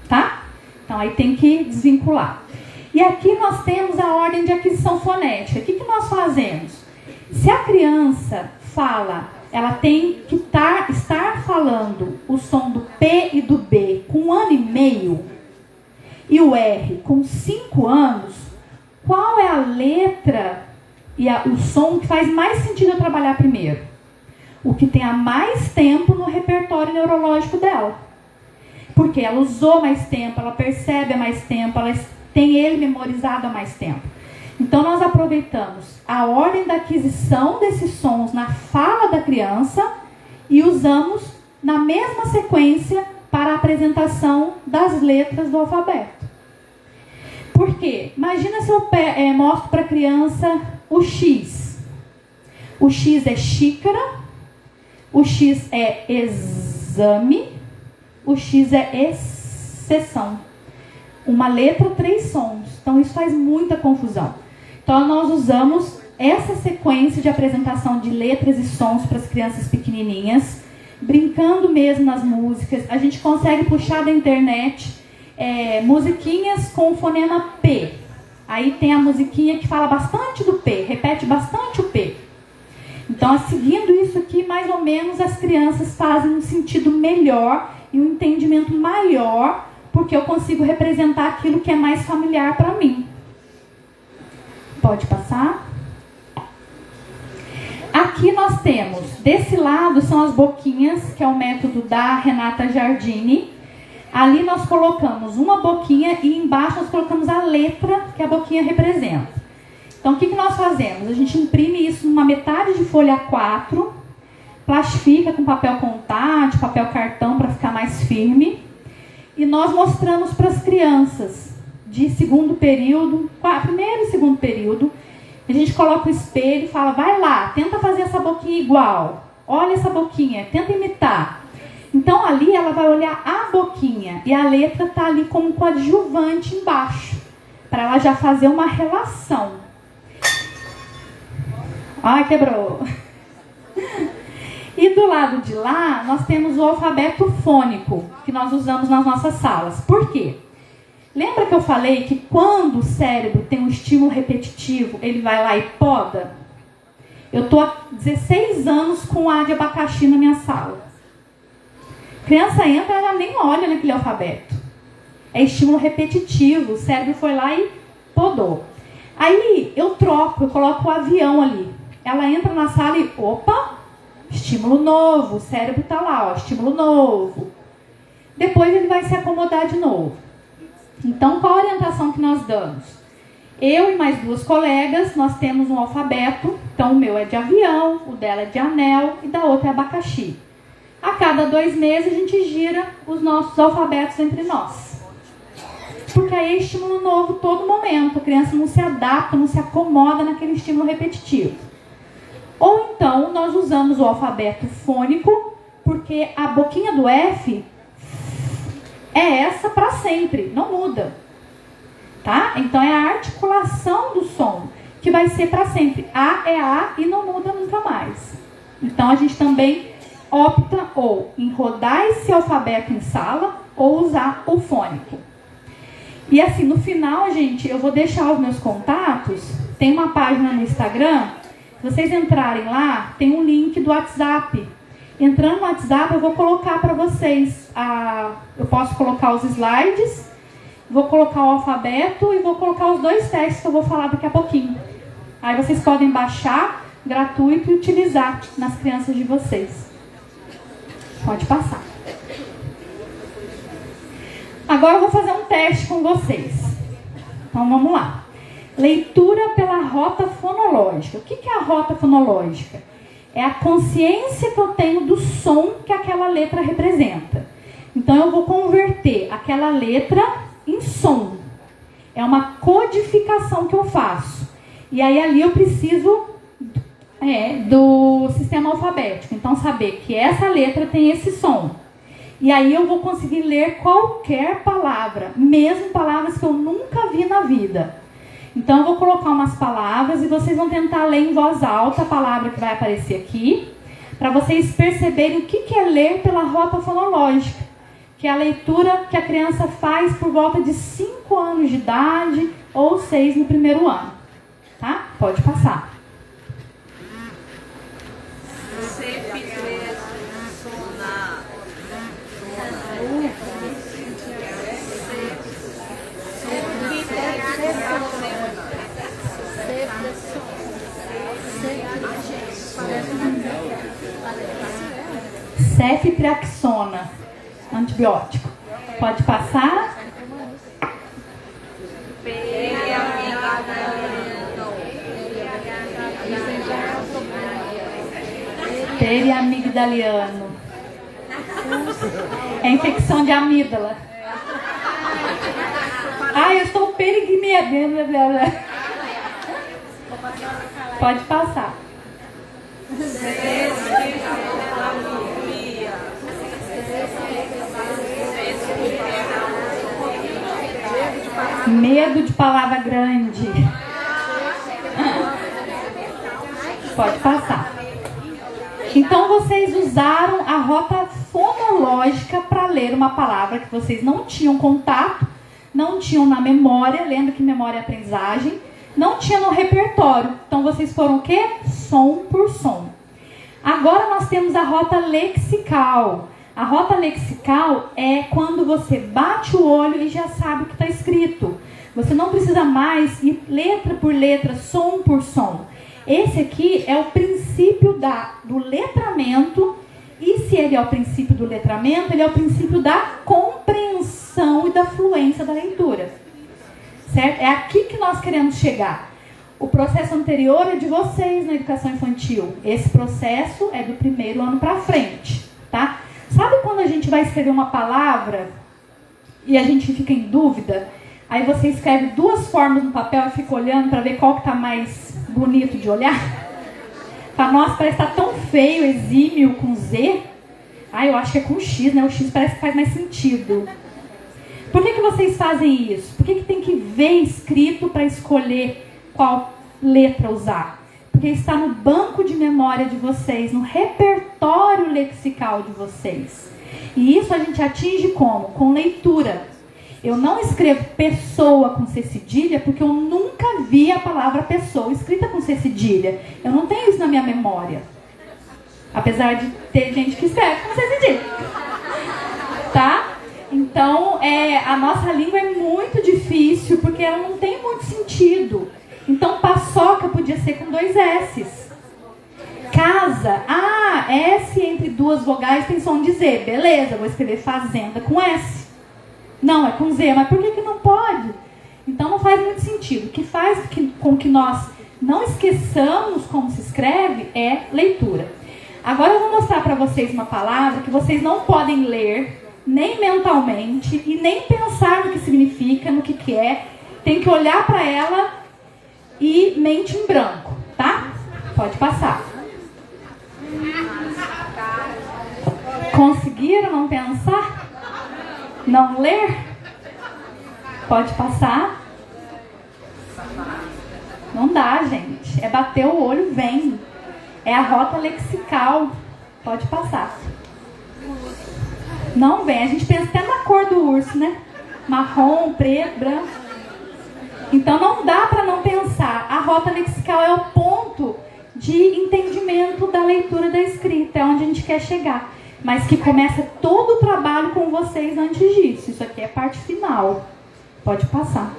Tá? Então aí tem que desvincular. E aqui nós temos a ordem de aquisição fonética. O que nós fazemos? Se a criança fala, ela tem que estar falando o som do P e do B com 1 ano e meio e o R com 5 anos, qual é a letra e o som que faz mais sentido eu trabalhar primeiro? O que tem há mais tempo no repertório neurológico dela. Porque ela usou mais tempo, ela percebe há mais tempo, ela tem ele memorizado há mais tempo. Então nós aproveitamos a ordem da aquisição desses sons na fala da criança e usamos na mesma sequência para a apresentação das letras do alfabeto. Por quê? Imagina se eu mostro para a criança o X. O X é xícara, o X é exame, o X é exceção. Uma letra, 3 sons. Então isso faz muita confusão. Então nós usamos essa sequência de apresentação de letras e sons para as crianças pequenininhas, brincando mesmo nas músicas. A gente consegue puxar da internet musiquinhas com o fonema P. Aí tem a musiquinha que fala bastante do P, repete bastante o P. Então, seguindo isso aqui, mais ou menos, as crianças fazem um sentido melhor e um entendimento maior, porque eu consigo representar aquilo que é mais familiar para mim. Pode passar? Aqui nós temos, desse lado são as boquinhas, que é o método da Renata Giardini. Ali nós colocamos uma boquinha e embaixo nós colocamos a letra que a boquinha representa. Então, o que nós fazemos? A gente imprime isso numa metade de folha A4, plastifica com papel contact, papel cartão para ficar mais firme. E nós mostramos para as crianças de segundo período, primeiro e segundo período. A gente coloca o espelho e fala, vai lá, tenta fazer essa boquinha igual. Olha essa boquinha, tenta imitar. Então, ali ela vai olhar a boquinha e a letra está ali como coadjuvante embaixo, para ela já fazer uma relação. Ai, quebrou. E do lado de lá, nós temos o alfabeto fônico, que nós usamos nas nossas salas. Por quê? Lembra que eu falei que quando o cérebro tem um estímulo repetitivo, ele vai lá e poda? Eu estou há 16 anos com A de abacaxi na minha sala. A criança entra, ela nem olha naquele alfabeto. É estímulo repetitivo, o cérebro foi lá e podou. Aí eu troco, eu coloco o avião ali. Ela entra na sala e, opa, estímulo novo, o cérebro está lá, ó, estímulo novo. Depois ele vai se acomodar de novo. Então, qual a orientação que nós damos? Eu e mais 2 colegas, nós temos um alfabeto. Então, o meu é de avião, o dela é de anel e da outra é abacaxi. A cada 2 meses, a gente gira os nossos alfabetos entre nós. Porque aí é estímulo novo todo momento. A criança não se adapta, não se acomoda naquele estímulo repetitivo. Ou então, nós usamos o alfabeto fônico, porque a boquinha do F é essa para sempre, não muda. Tá? Então, é a articulação do som, que vai ser para sempre. A é A e não muda nunca mais. Então, a gente também opta ou em rodar esse alfabeto em sala ou usar o fônico. E assim, no final, gente, eu vou deixar os meus contatos. Tem uma página no Instagram. Se vocês entrarem lá, tem um link do WhatsApp. Entrando no WhatsApp, eu vou colocar para vocês. Eu posso colocar os slides, vou colocar o alfabeto e vou colocar os 2 testes que eu vou falar daqui a pouquinho. Aí vocês podem baixar, gratuito, e utilizar nas crianças de vocês. Pode passar. Agora eu vou fazer um teste com vocês. Então vamos lá. Leitura pela rota fonológica. O que é a rota fonológica? É a consciência que eu tenho do som que aquela letra representa. Então eu vou converter aquela letra em som. É uma codificação que eu faço. E aí ali eu preciso do sistema alfabético. Então saber que essa letra tem esse som. E aí eu vou conseguir ler qualquer palavra, mesmo palavras que eu nunca vi na vida. Então eu vou colocar umas palavras e vocês vão tentar ler em voz alta a palavra que vai aparecer aqui, para vocês perceberem o que é ler pela rota fonológica, que é a leitura que a criança faz por volta de 5 anos de idade ou 6 no primeiro ano. Tá? Pode passar. Ceftriaxona, antibiótico. Pode passar. Periamigdaliano. É infecção de amígdala. Eu estou perigmeado. Pode passar. Medo de palavra grande. Pode passar. Então vocês usaram a rota fonológica para ler uma palavra que vocês não tinham contato, não tinham na memória, lembra que memória é aprendizagem, não tinha no repertório. Então vocês foram o quê? Som por som. Agora nós temos a rota lexical. A rota lexical é quando você bate o olho e já sabe o que está escrito. Você não precisa mais ir letra por letra, som por som. Esse aqui é o princípio do letramento. E se ele é o princípio do letramento, ele é o princípio da compreensão e da fluência da leitura. Certo? É aqui que nós queremos chegar. O processo anterior é de vocês na educação infantil. Esse processo é do primeiro ano para frente. Tá? Sabe quando a gente vai escrever uma palavra e a gente fica em dúvida? Aí você escreve duas formas no papel e fica olhando para ver qual que está mais bonito de olhar? Fala, nossa, parece que está tão feio, exímio com Z. Ah, eu acho que é com X, né? O X parece que faz mais sentido. Por que vocês fazem isso? Por que tem que ver escrito para escolher qual letra usar? Porque está no banco de memória de vocês, no repertório lexical de vocês. E isso a gente atinge como? Com leitura. Eu não escrevo pessoa com C cedilha porque eu nunca vi a palavra pessoa escrita com C cedilha. Eu não tenho isso na minha memória. Apesar de ter gente que escreve com C cedilha. Tá? Então, a nossa língua é muito difícil porque ela não tem muito sentido. Então, paçoca podia ser com 2 S's. Casa, S entre 2 vogais tem som de Z. Beleza, vou escrever fazenda com S. Não, é com Z, mas por que não pode? Então não faz muito sentido. O que faz com que nós não esqueçamos como se escreve é leitura. Agora eu vou mostrar para vocês uma palavra que vocês não podem ler, nem mentalmente, e nem pensar no que significa, no que é. Tem que olhar para ela e mente em branco, tá? Pode passar. Conseguiram não pensar? Não ler? Pode passar? Não dá, gente. É bater o olho, vem. É a rota lexical. Pode passar. Não vem. A gente pensa até na cor do urso, né? Marrom, preto, branco. Então não dá para não pensar. A rota lexical é o ponto de entendimento da leitura da escrita. É onde a gente quer chegar. Mas que começa todo o trabalho com vocês antes disso. Isso aqui é a parte final. Pode passar.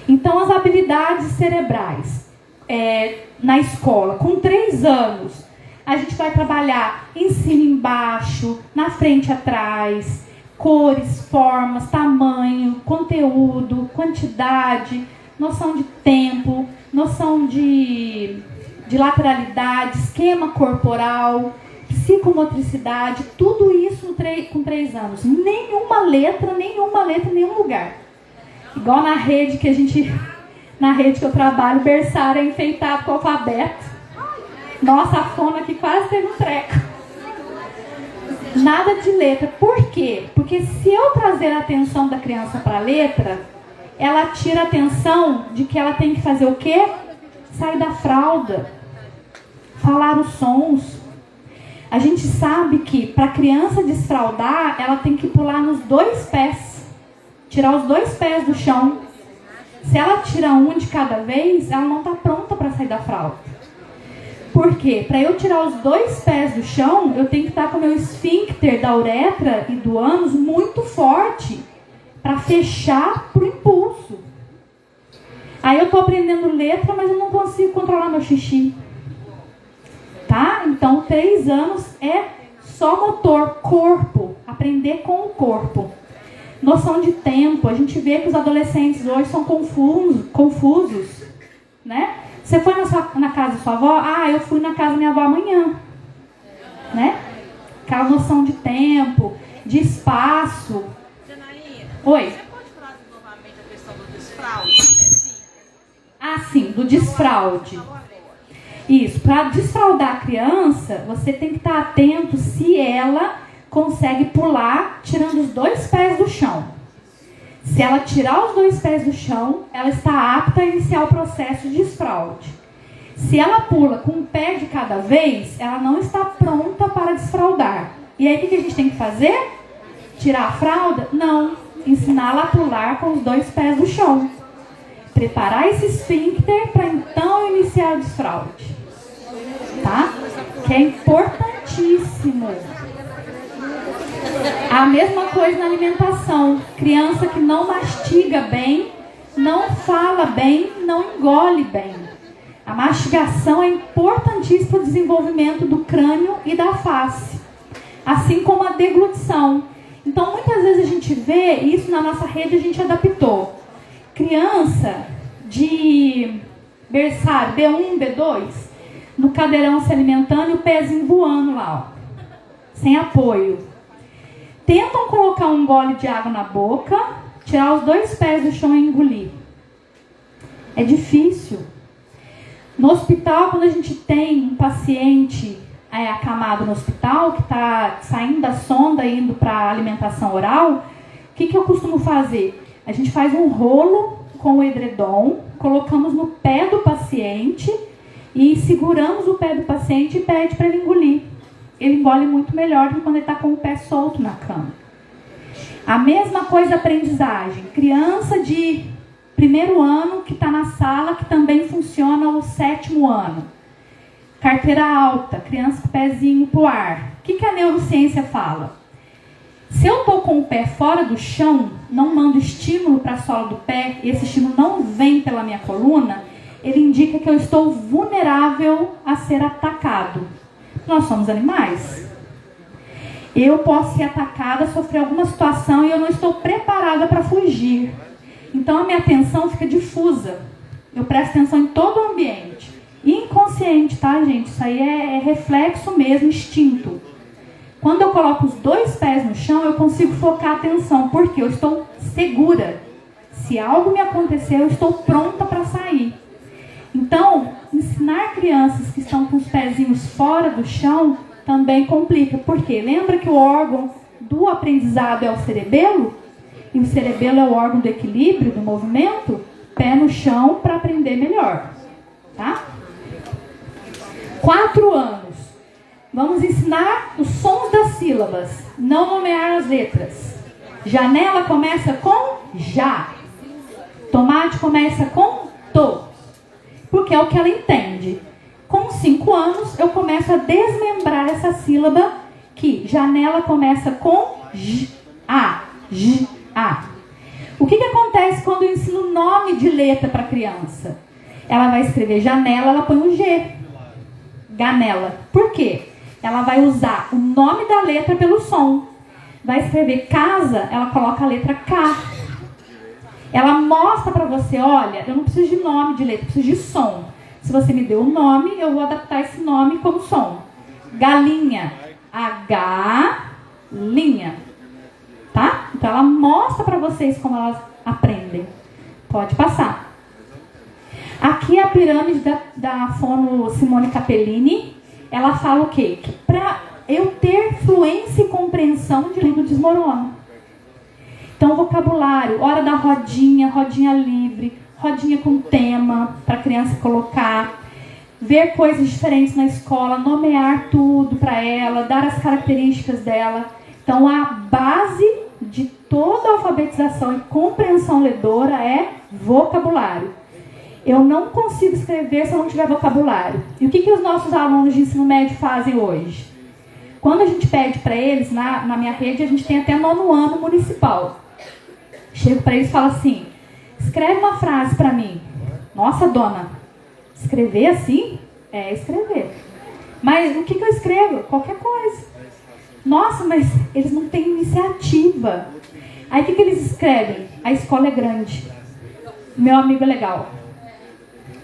Então, as habilidades cerebrais. Na escola, com 3 anos, a gente vai trabalhar em cima e embaixo, na frente e atrás, cores, formas, tamanho, conteúdo, quantidade, noção de tempo, noção de lateralidade, esquema corporal, psicomotricidade, tudo isso com 3 anos. Nenhuma letra em nenhum lugar. Igual na rede que eu trabalho, berçário é enfeitado com o alfabeto. Nossa, a fono aqui quase teve um treco. Nada de letra. Por quê? Porque se eu trazer a atenção da criança para a letra, ela tira a atenção de que ela tem que fazer o quê? Sair da fralda. Falar os sons. A gente sabe que para a criança desfraldar, ela tem que pular nos 2 pés. Tirar os 2 pés do chão. Se ela tira um de cada vez, ela não está pronta para sair da fralda. Por quê? Para eu tirar os 2 pés do chão, eu tenho que estar com o meu esfíncter da uretra e do ânus muito forte para fechar para o impulso. Aí eu estou aprendendo letra, mas eu não consigo controlar meu xixi. Tá? Então, 3 anos é só motor, corpo. Aprender com o corpo. Noção de tempo. A gente vê que os adolescentes hoje são confusos. Né? Você foi na casa da sua avó? Eu fui na casa da minha avó amanhã. Né? Aquela noção de tempo, de espaço. Janaína, Oi. você pode falar novamente a questão do desfraude? Sim, do desfraude. Isso, para desfraldar a criança, você tem que estar atento se ela consegue pular tirando os 2 pés do chão. Se ela tirar os 2 pés do chão, ela está apta a iniciar o processo de desfraude. Se ela pula com um pé de cada vez, ela não está pronta para desfraldar. E aí o que a gente tem que fazer? Tirar a fralda? Não. Ensiná-la a pular com os 2 pés do chão. Preparar esse esfíncter para então iniciar o desfraude. Tá? Que é importantíssimo. A mesma coisa na alimentação. Criança que não mastiga bem, não fala bem, não engole bem. A mastigação é importantíssima para o desenvolvimento do crânio e da face. Assim como a deglutição. Então, muitas vezes a gente vê, isso na nossa rede a gente adaptou. Criança de berçário, B1, B2, no cadeirão se alimentando e o pezinho voando lá, ó, sem apoio. Tentam colocar um gole de água na boca, tirar os 2 pés do chão e engolir. É difícil. No hospital, quando a gente tem um paciente acamado no hospital, que está saindo da sonda e indo para a alimentação oral, o que eu costumo fazer? A gente faz um rolo com o edredom, colocamos no pé do paciente e seguramos o pé do paciente e pede para ele engolir. Ele engole muito melhor do que quando ele está com o pé solto na cama. A mesma coisa aprendizagem. Criança de 1º ano que está na sala, que também funciona o 7º ano. Carteira alta, criança com o pezinho pro ar. O que a neurociência fala? Se eu estou com o pé fora do chão, não mando estímulo para a sola do pé, e esse estímulo não vem pela minha coluna, ele indica que eu estou vulnerável a ser atacado. Nós somos animais. Eu posso ser atacada, sofrer alguma situação e eu não estou preparada para fugir. Então a minha atenção fica difusa. Eu presto atenção em todo o ambiente. Inconsciente, tá, gente? Isso aí é reflexo mesmo, instinto. Quando eu coloco os 2 pés no chão, eu consigo focar a atenção, porque eu estou segura. Se algo me acontecer, eu estou pronta para sair. Então, ensinar crianças que estão com os pezinhos fora do chão também complica. Por quê? Lembra que o órgão do aprendizado é o cerebelo? E o cerebelo é o órgão do equilíbrio, do movimento? Pé no chão para aprender melhor. Tá? 4 anos. Vamos ensinar os sons das sílabas. Não nomear as letras. Janela começa com já. Tomate começa com to. Porque é o que ela entende. Com 5 anos, eu começo a desmembrar essa sílaba que janela começa com j, a, j, a. O que acontece quando eu ensino nome de letra para a criança? Ela vai escrever janela, ela põe um G. Ganela. Por quê? Ela vai usar o nome da letra pelo som. Vai escrever casa, ela coloca a letra K. Ela mostra para você, olha, eu não preciso de nome de letra, eu preciso de som. Se você me deu um nome, eu vou adaptar esse nome como som. Galinha. H, linha. Tá? Então ela mostra para vocês como elas aprendem. Pode passar. Aqui é a pirâmide da fono Simone Capellini. Ela fala o quê? Que para eu ter fluência e compreensão de língua desmorona. Então, vocabulário, hora da rodinha, rodinha livre, rodinha com tema, para a criança colocar, ver coisas diferentes na escola, nomear tudo para ela, dar as características dela. Então, a base de toda a alfabetização e compreensão ledora é vocabulário. Eu não consigo escrever se eu não tiver vocabulário. E o que os nossos alunos de ensino médio fazem hoje? Quando a gente pede para eles, na minha rede, a gente tem até 9º ano municipal. Chego para eles e falo assim, escreve uma frase para mim. Nossa, dona, escrever assim? É escrever. Mas o que eu escrevo? Qualquer coisa. Nossa, mas eles não têm iniciativa. Aí o que eles escrevem? A escola é grande. Meu amigo é legal.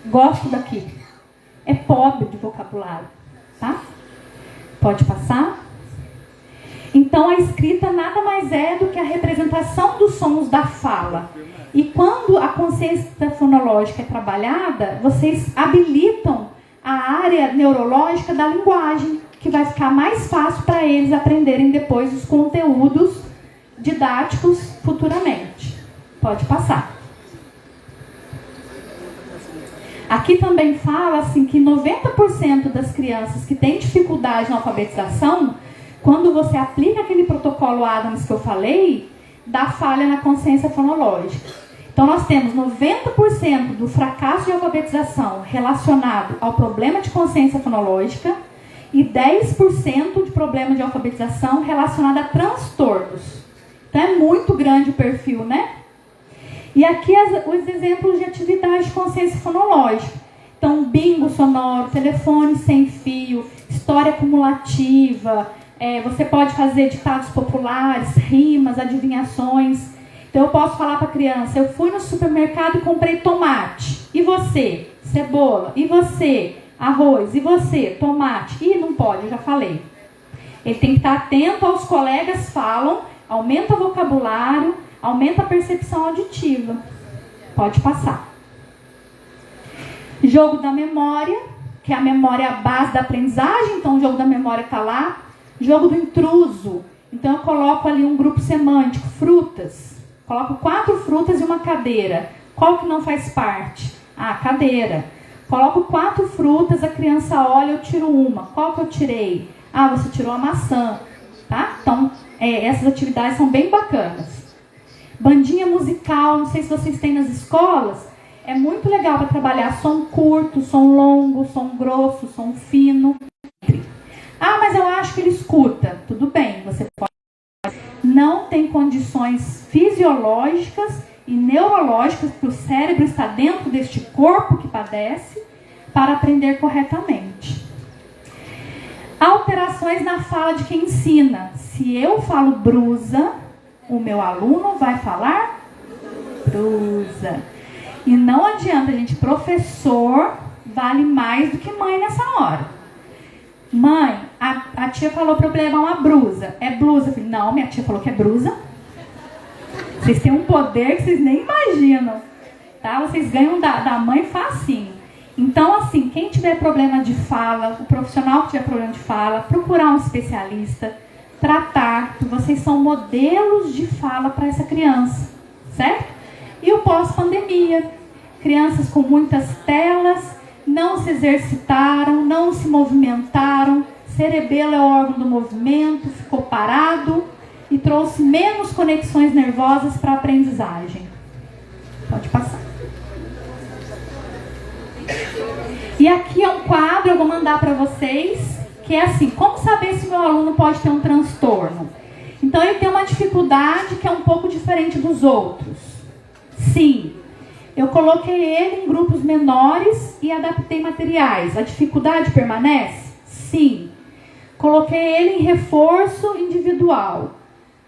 Gosto daqui. É pobre de vocabulário. Tá? Pode passar? Então, a escrita nada mais é do que a representação dos sons da fala. E quando a consciência fonológica é trabalhada, vocês habilitam a área neurológica da linguagem, que vai ficar mais fácil para eles aprenderem depois os conteúdos didáticos futuramente. Pode passar. Aqui também fala assim, que 90% das crianças que têm dificuldade na alfabetização, quando você aplica aquele protocolo Adams que eu falei, dá falha na consciência fonológica. Então nós temos 90% do fracasso de alfabetização relacionado ao problema de consciência fonológica e 10% de problema de alfabetização relacionado a transtornos. Então é muito grande o perfil, né? E aqui os exemplos de atividade de consciência fonológica. Então, bingo sonoro, telefone sem fio, história cumulativa, você pode fazer ditados populares, rimas, adivinhações. Então, eu posso falar para a criança, eu fui no supermercado e comprei tomate. E você? Cebola. E você? Arroz. E você? Tomate. Ih, não pode, eu já falei. Ele tem que estar atento aos colegas falam, aumenta o vocabulário, aumenta a percepção auditiva. Pode passar. Jogo da memória, que é a memória é a base da aprendizagem, então o jogo da memória está lá. Jogo do intruso, então eu coloco ali um grupo semântico, frutas. Coloco 4 frutas e uma cadeira. Qual que não faz parte? Ah, cadeira. Coloco 4 frutas, a criança olha, eu tiro uma. Qual que eu tirei? Ah, você tirou a maçã. Tá? Então, essas atividades são bem bacanas. Bandinha musical, não sei se vocês têm nas escolas, é muito legal para trabalhar som curto, som longo, som grosso, som fino. Ah, mas eu acho que ele escuta. Tudo bem, você pode. Não tem condições fisiológicas e neurológicas, porque o cérebro está dentro deste corpo que padece, para aprender corretamente. Alterações na fala de quem ensina. Se eu falo brusa, o meu aluno vai falar brusa. E não adianta, gente, professor vale mais do que mãe nessa hora. Mãe, a tia falou para eu levar uma blusa. É blusa? Eu falei, não, minha tia falou que é brusa. Vocês têm um poder que vocês nem imaginam. Tá? Vocês ganham da mãe facinho. Então, assim, quem tiver problema de fala, o profissional que tiver problema de fala, procurar um especialista, tratar, que vocês são modelos de fala para essa criança, certo? E o pós-pandemia, crianças com muitas telas, não se exercitaram, não se movimentaram, cerebelo é o órgão do movimento, ficou parado e trouxe menos conexões nervosas para a aprendizagem. Pode passar. E aqui é um quadro, eu vou mandar para vocês, que é assim, como saber se meu aluno pode ter um transtorno? Então ele tem uma dificuldade que é um pouco diferente dos outros. Sim, eu coloquei ele em grupos menores e adaptei materiais. A dificuldade permanece? Sim. Coloquei ele em reforço individual.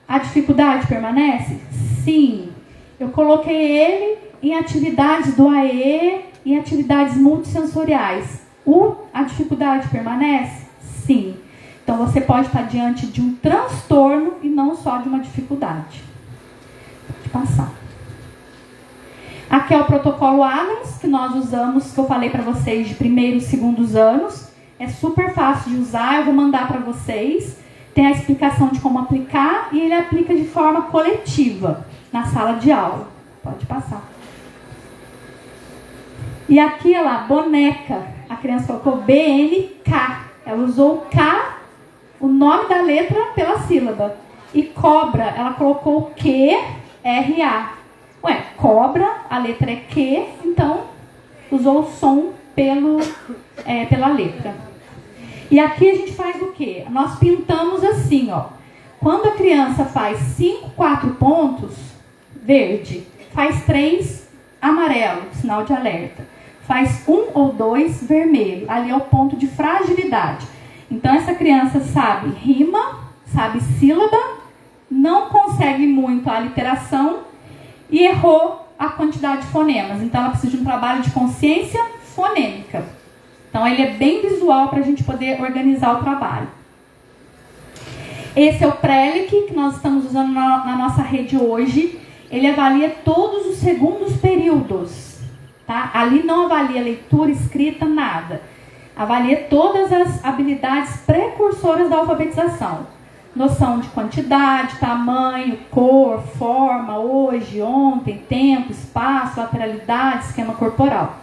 A dificuldade permanece? Sim. Eu coloquei ele em atividades do AE, em atividades multissensoriais. A dificuldade permanece? Sim. Então você pode estar diante de um transtorno e não só de uma dificuldade. Pode passar. Aqui é o protocolo Adams, que nós usamos, que eu falei para vocês, de primeiros e segundos anos. É super fácil de usar, eu vou mandar para vocês. Tem a explicação de como aplicar e ele aplica de forma coletiva na sala de aula. Pode passar. E aqui, olha lá, boneca. A criança colocou BNK. Ela usou o K, o nome da letra pela sílaba. E cobra, ela colocou o QRA. Ué, cobra, a letra é Q, então usou o som pela letra. E aqui a gente faz o quê? Nós pintamos assim, ó. Quando a criança faz 5, 4 pontos, verde. Faz 3, amarelo, sinal de alerta. Faz 1 ou 2, vermelho. Ali é o ponto de fragilidade. Então essa criança sabe rima, sabe sílaba, não consegue muito a literação e errou a quantidade de fonemas. Então ela precisa de um trabalho de consciência fonêmica. Então ele é bem visual para a gente poder organizar o trabalho. Esse é o Prelic, que nós estamos usando na nossa rede hoje. Ele avalia todos os segundos períodos. Tá? Ali não avalia leitura, escrita, nada. Avalia todas as habilidades precursoras da alfabetização. Noção de quantidade, tamanho, cor, forma, hoje, ontem, tempo, espaço, lateralidade, esquema corporal.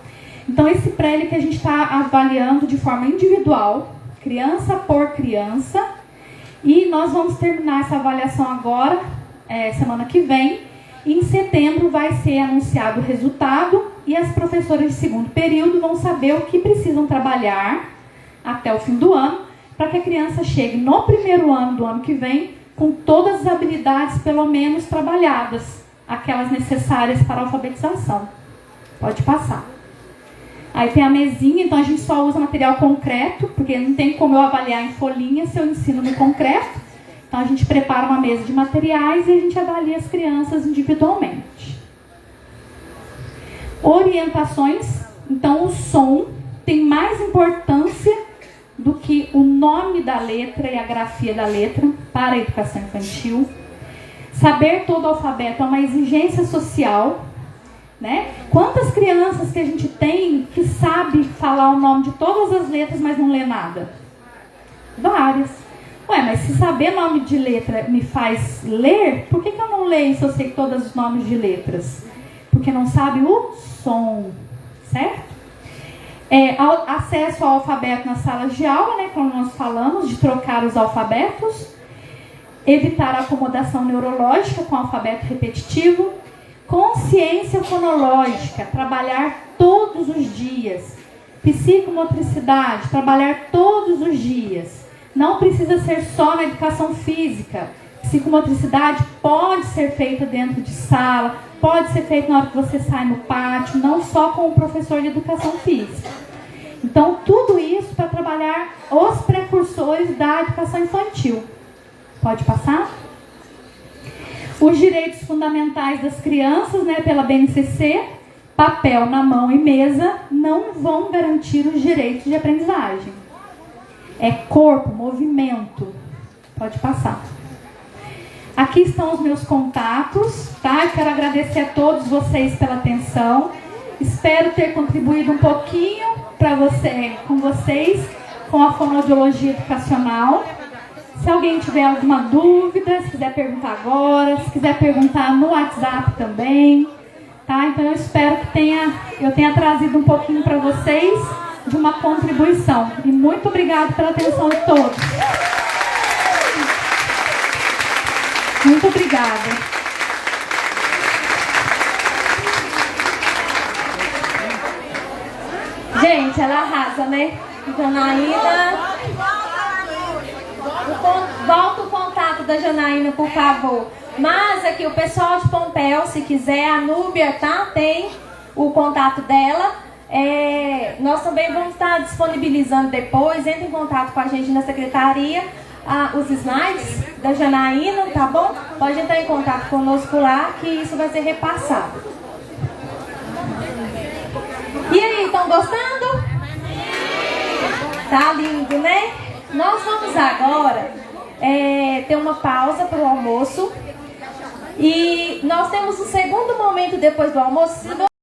Então, esse pré que a gente está avaliando de forma individual, criança por criança, e nós vamos terminar essa avaliação agora, semana que vem. Em setembro vai ser anunciado o resultado e as professoras de segundo período vão saber o que precisam trabalhar até o fim do ano, para que a criança chegue no primeiro ano do ano que vem com todas as habilidades, pelo menos, trabalhadas, aquelas necessárias para a alfabetização. Pode passar. Aí tem a mesinha, então a gente só usa material concreto, porque não tem como eu avaliar em folhinha se eu ensino no concreto. Então a gente prepara uma mesa de materiais e a gente avalia as crianças individualmente. Orientações. Então o som tem mais importância do que o nome da letra e a grafia da letra para a educação infantil. Saber todo o alfabeto é uma exigência social, né? Quantas crianças que a gente tem que sabe falar o nome de todas as letras, mas não lê nada? Várias. Ué, mas se saber nome de letra me faz ler, por que eu não leio se eu sei todos os nomes de letras? Porque não sabe o som, certo? Acesso ao alfabeto nas salas de aula, né, como nós falamos, de trocar os alfabetos, evitar a acomodação neurológica com alfabeto repetitivo, consciência fonológica, trabalhar todos os dias, psicomotricidade, trabalhar todos os dias, não precisa ser só na educação física, psicomotricidade pode ser feita dentro de sala, pode ser feita na hora que você sai no pátio, não só com o professor de educação física. Então, tudo isso para trabalhar os precursores da educação infantil. Pode passar? Os direitos fundamentais das crianças, né, pela BNCC, papel na mão e mesa, não vão garantir os direitos de aprendizagem. É corpo, movimento. Pode passar. Aqui estão os meus contatos, tá? Eu quero agradecer a todos vocês pela atenção. Espero ter contribuído um pouquinho com vocês, com a fonoaudiologia educacional. Se alguém tiver alguma dúvida, se quiser perguntar agora, se quiser perguntar no WhatsApp também, tá? Então eu espero que eu tenha trazido um pouquinho para vocês de uma contribuição. E muito obrigada pela atenção de todos. Muito obrigada. Gente, ela arrasa, né? Janaína. Volta o contato da Janaína, por favor. Mas aqui o pessoal de Pompéu, se quiser, a Núbia, tá? Tem o contato dela. Nós também vamos estar disponibilizando depois. Entre em contato com a gente na secretaria. Os slides da Janaína, tá bom? Pode entrar em contato conosco lá, que isso vai ser repassado. E aí, estão gostando? Tá lindo, né? Nós vamos agora ter uma pausa para o almoço. E nós temos um segundo momento depois do almoço.